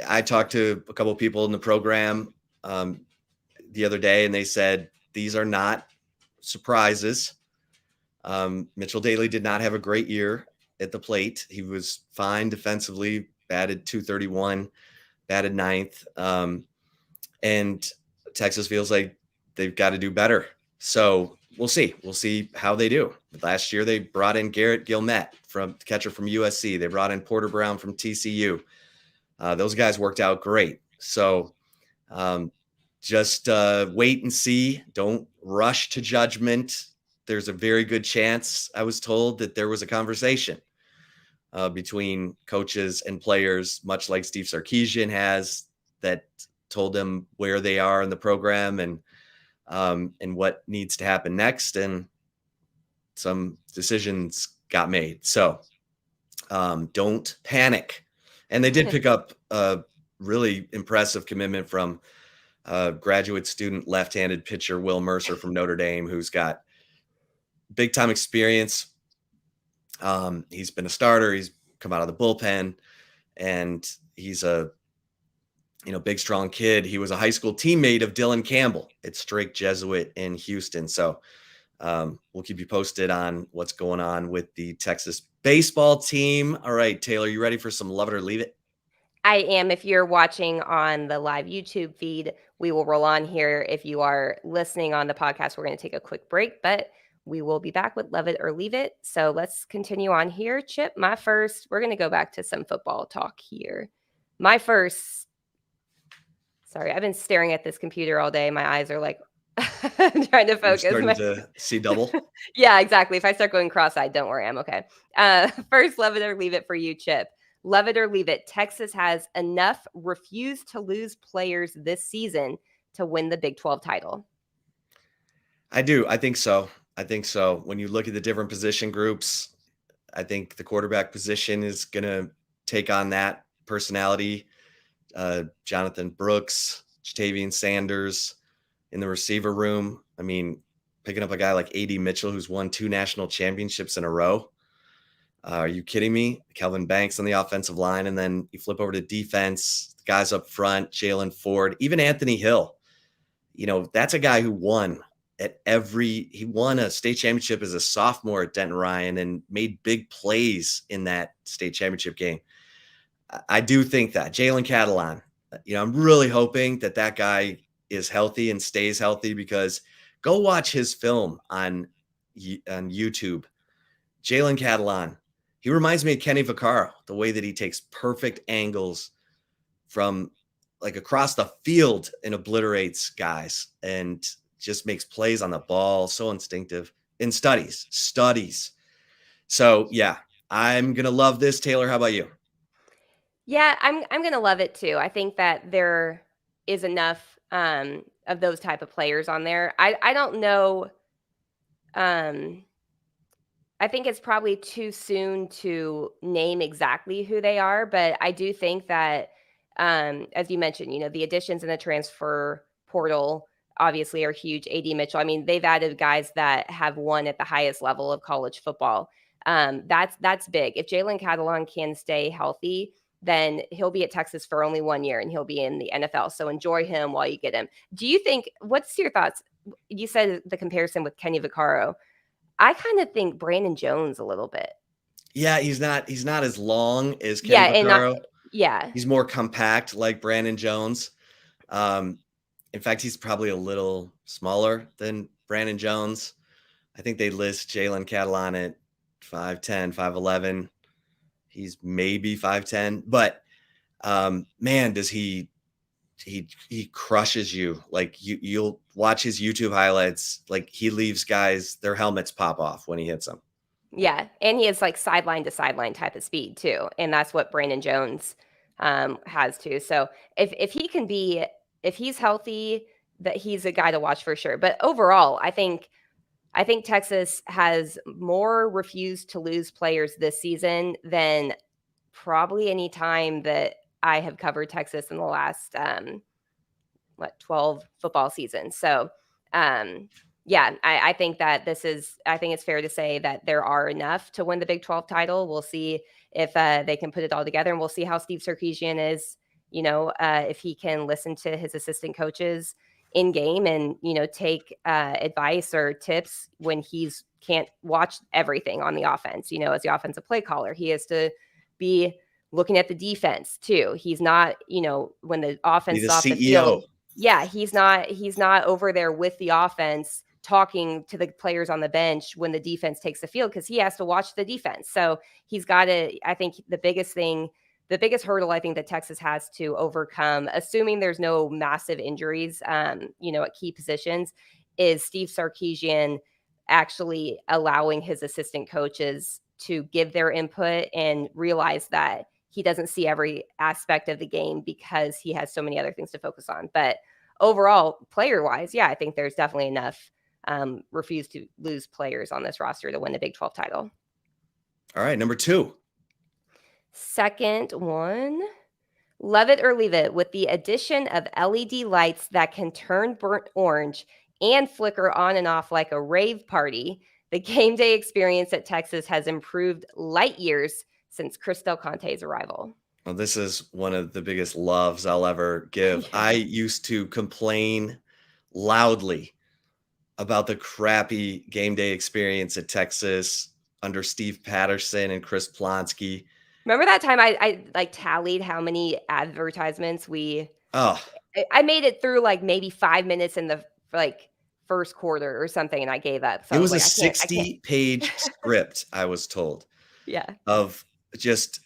I talked to a couple of people in the program the other day, and they said these are not surprises. Mitchell Daly did not have a great year at the plate. He was fine defensively, batted .231, batted ninth. And Texas feels like they've got to do better. So we'll see. We'll see how they do. Last year, they brought in Garrett Gilmette, catcher from USC. They brought in Porter Brown from TCU. Those guys worked out great. So just wait and see. Don't rush to judgment. There's a very good chance, I was told, that there was a conversation between coaches and players, much like Steve Sarkisian has, that told them where they are in the program and what needs to happen next. And some decisions got made. So don't panic. And they did pick up a really impressive commitment from graduate student left-handed pitcher Will Mercer from Notre Dame, who's got big time experience. He's been a starter. He's come out of the bullpen, and he's a big, strong kid. He was a high school teammate of Dylan Campbell at Strake Jesuit in Houston. So we'll keep you posted on what's going on with the Texas baseball team. All right, Taylor, you ready for some love it or leave it? I am. If you're watching on the live YouTube feed, we will roll on here. If you are listening on the podcast, we're going to take a quick break, but we will be back with love it or leave it. So let's continue on here. Chip, we're going to go back to some football talk here. Sorry, I've been staring at this computer all day. My eyes are like trying to focus. You're starting to see double? Yeah, exactly. If I start going cross-eyed, don't worry, I'm okay. First, love it or leave it for you, Chip. Love it or leave it. Texas has enough refuse to lose players this season to win the Big 12 title. I do. I think so. When you look at the different position groups, I think the quarterback position is going to take on that personality. Jonathan Brooks, Jatavian Sanders in the receiver room. I mean, picking up a guy like A.D. Mitchell, who's won 2 national championships in a row. Are you kidding me? Kelvin Banks on the offensive line. And then you flip over to defense, the guys up front, Jalen Ford, even Anthony Hill. That's a guy who won he won a state championship as a sophomore at Denton Ryan and made big plays in that state championship game. I do think that Jalen Catalon, I'm really hoping that guy is healthy and stays healthy, because go watch his film on YouTube. Jalen Catalon, he reminds me of Kenny Vaccaro, the way that he takes perfect angles from like across the field and obliterates guys and just makes plays on the ball. So instinctive and studies. So yeah, I'm going to love this. Taylor, how about you? Yeah, I'm going to love it too. I think that there is enough of those type of players on there. I don't know. I think it's probably too soon to name exactly who they are, but I do think that, as you mentioned, the additions in the transfer portal obviously are huge. A.D. Mitchell, I mean, they've added guys that have won at the highest level of college football. That's big. If Jalen Catalon can stay healthy, then he'll be at Texas for only 1 year and he'll be in the NFL. So enjoy him while you get him. What's your thoughts? You said the comparison with Kenny Vaccaro. I kind of think Brandon Jones a little bit. Yeah, he's not as long as Kenny Yeah, and not Vaccaro. yeah. He's more compact like Brandon Jones. In fact, he's probably a little smaller than Brandon Jones. I think they list Jalen Catalon at 5'10", 5'11". He's maybe 5'10", but man, does he crushes you. Like you'll watch his YouTube highlights. Like he leaves guys, their helmets pop off when he hits them. Yeah, and he has like sideline to sideline type of speed too, and that's what Brandon Jones has too. So if he can be, if he's healthy, that he's a guy to watch for sure. But overall, I think Texas has more refused to lose players this season than probably any time that I have covered Texas in the last 12 football seasons. So yeah, I think that I think it's fair to say that there are enough to win the Big 12 title. We'll see if they can put it all together, and we'll see how Steve Sarkisian is, if he can listen to his assistant coaches in game and, take advice or tips when he's can't watch everything on the offense, as the offensive play caller. He has to be looking at the defense too. He's not, when the offense is off the field. Yeah, he's not over there with the offense talking to the players on the bench when the defense takes the field, because he has to watch the defense. So he's got to, I think the biggest hurdle I think that Texas has to overcome, assuming there's no massive injuries, at key positions, is Steve Sarkisian actually allowing his assistant coaches to give their input and realize that he doesn't see every aspect of the game because he has so many other things to focus on. But overall, player-wise, yeah, I think there's definitely enough refuse to lose players on this roster to win the Big 12 title. All right, number 2. Second one, love it or leave it. With the addition of LED lights that can turn burnt orange and flicker on and off like a rave party, the game day experience at Texas has improved light years since Chris Del Conte's arrival. Well, this is one of the biggest loves I'll ever give. Yeah. I used to complain loudly about the crappy game day experience at Texas under Steve Patterson and Chris Plonsky. Remember that time I like tallied how many advertisements I made it through like maybe 5 minutes in the like first quarter or something, and I gave up. So it was like, a 60-page script, I was told. Yeah. Of just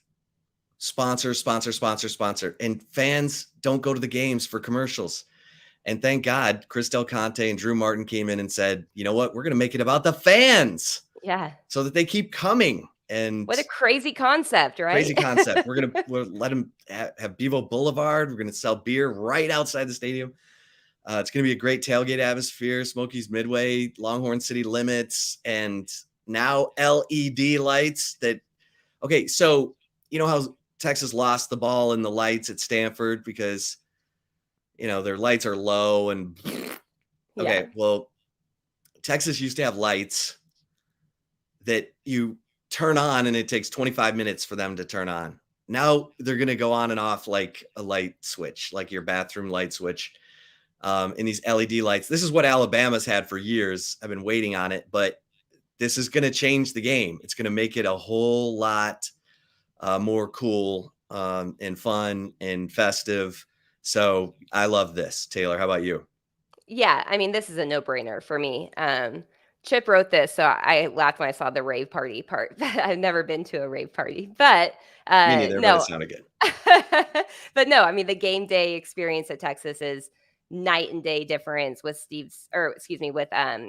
sponsor, sponsor, sponsor, sponsor. And fans don't go to the games for commercials. And thank God, Chris Del Conte and Drew Martin came in and said, you know what, we're going to make it about the fans. Yeah. So that they keep coming. And what a crazy concept, right? Crazy concept. We'll let them have Bevo Boulevard. We're going to sell beer right outside the stadium. It's going to be a great tailgate atmosphere. Smokies Midway, Longhorn City Limits, and now LED lights okay, so you know how Texas lost the ball in the lights at Stanford because, their lights are low and okay, well, Texas used to have lights that you turn on and it takes 25 minutes for them to turn on. Now they're going to go on and off like a light switch, like your bathroom light switch. In these LED lights. This is what Alabama's had for years. I've been waiting on it, but this is going to change the game. It's going to make it a whole lot more cool and fun and festive. So I love this. Taylor, how about you? Yeah, I mean, this is a no-brainer for me. Chip wrote this, so I laughed when I saw the rave party part. I've never been to a rave party, but me neither, no. but it sounded good. But no, I mean, the game day experience at Texas is night and day difference with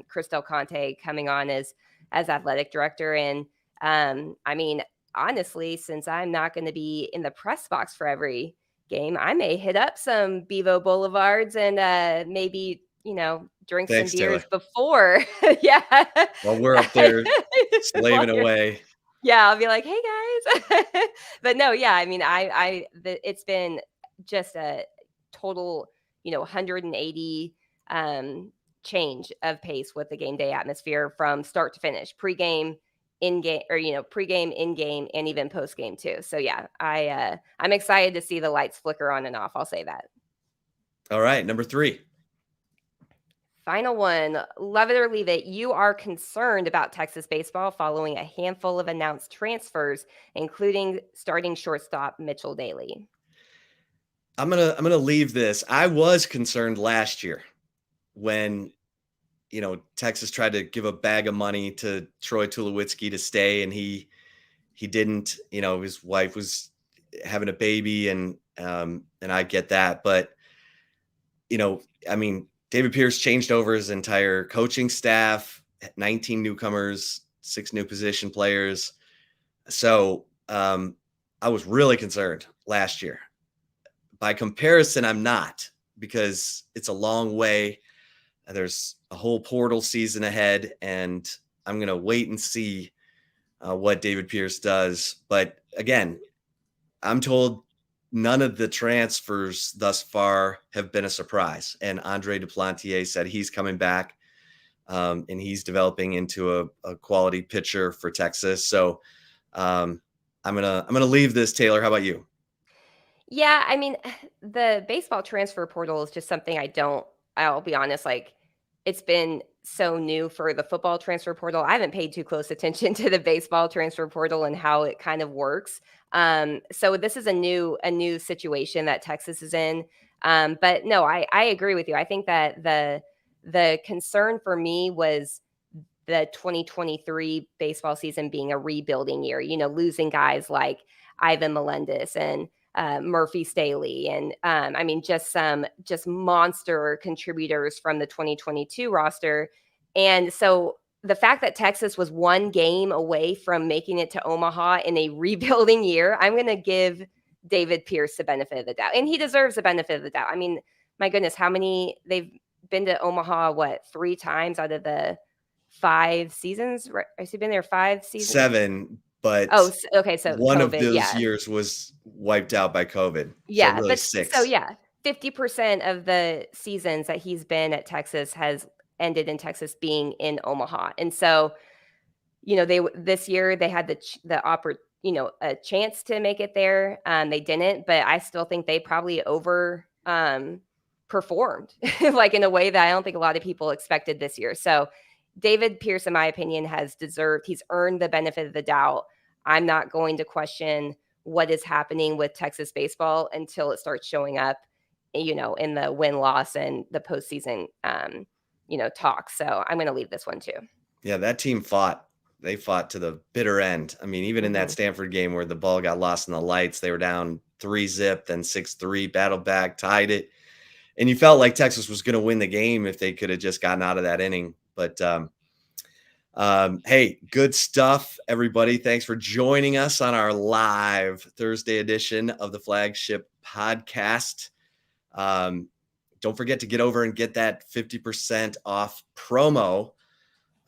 Chris Del Conte coming on as athletic director. And I mean, honestly, since I'm not going to be in the press box for every game, I may hit up some Bevo Boulevards and maybe, drink some beers Taylor. Before. Yeah. While we're up there slaving away. Yeah, I'll be like, hey guys. But no, yeah, I mean, it's been just a total, 180 change of pace with the game day atmosphere from start to finish, pregame, in-game, or pregame, in-game, and even post-game too. So yeah, I'm excited to see the lights flicker on and off. I'll say that. All right, number 3. Final one. Love it or leave it. You are concerned about Texas baseball following a handful of announced transfers, including starting shortstop Mitchell Daly. I'm gonna leave this. I was concerned last year when Texas tried to give a bag of money to Troy Tulowitzki to stay, and he didn't. His wife was having a baby, and I get that, but David Pierce changed over his entire coaching staff, 19 newcomers, 6 new position players. So I was really concerned last year. By comparison, I'm not, because it's a long way. There's a whole portal season ahead, and I'm going to wait and see what David Pierce does. But again, I'm told none of the transfers thus far have been a surprise. And Andre Duplantier said he's coming back, and he's developing into a quality pitcher for Texas. So I'm gonna leave this. Taylor, how about you? Yeah, the baseball transfer portal is just something I'll be honest, it's been so new for the football transfer portal. I haven't paid too close attention to the baseball transfer portal and how it kind of works. So this is a new situation that Texas is in. But no, I agree with you. I think that the concern for me was the 2023 baseball season being a rebuilding year, losing guys like Ivan Melendez and Murphy Staley, and just monster contributors from the 2022 roster. And so the fact that Texas was one game away from making it to Omaha in a rebuilding year, I'm going to give David Pierce the benefit of the doubt, and he deserves the benefit of the doubt. My goodness, how many they've been to Omaha? 3 times out of the 5 seasons? Right? Has he been there 5 seasons? 7. But okay. So one COVID, of those years was wiped out by COVID. Yeah, so really 6. So 50% of the seasons that he's been at Texas has ended in Texas being in Omaha. And so, this year they had a chance to make it there. They didn't, but I still think they probably performed like in a way that I don't think a lot of people expected this year. So David Pierce, in my opinion, he's earned the benefit of the doubt. I'm not going to question what is happening with Texas baseball until it starts showing up, in the win-loss and the postseason, talk. So I'm going to leave this one too. Yeah, that team fought. They fought to the bitter end. Even in that Stanford game where the ball got lost in the lights, they were down 3-0, then 6-3, battled back, tied it. And you felt like Texas was going to win the game if they could have just gotten out of that inning. But hey, good stuff, everybody. Thanks for joining us on our live Thursday edition of the Flagship Podcast. Don't forget to get over and get that 50% off promo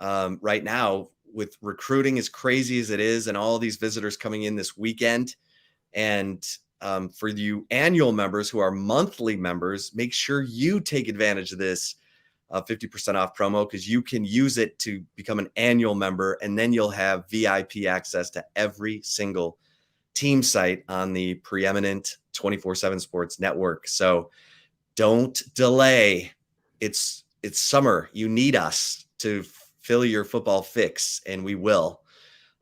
right now, with recruiting as crazy as it is and all these visitors coming in this weekend. And for you annual members who are monthly members, make sure you take advantage of this 50% off promo, because you can use it to become an annual member, and then you'll have VIP access to every single team site on the preeminent 24/7 Sports Network. So don't delay. It's summer. You need us to fill your football fix, and we will.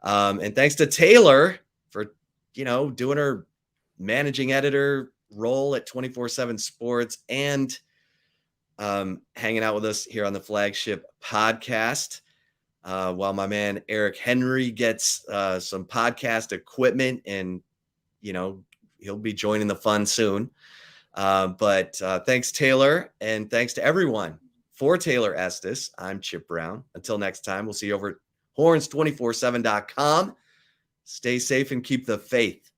And thanks to Taylor for doing her managing editor role at 24/7 Sports and hanging out with us here on the Flagship Podcast, while my man Eric Henry gets some podcast equipment, and he'll be joining the fun soon. But thanks, Taylor, and thanks to everyone. For Taylor Estes, I'm Chip Brown. Until next time, we'll see you over at horns247.com. Stay safe and keep the faith.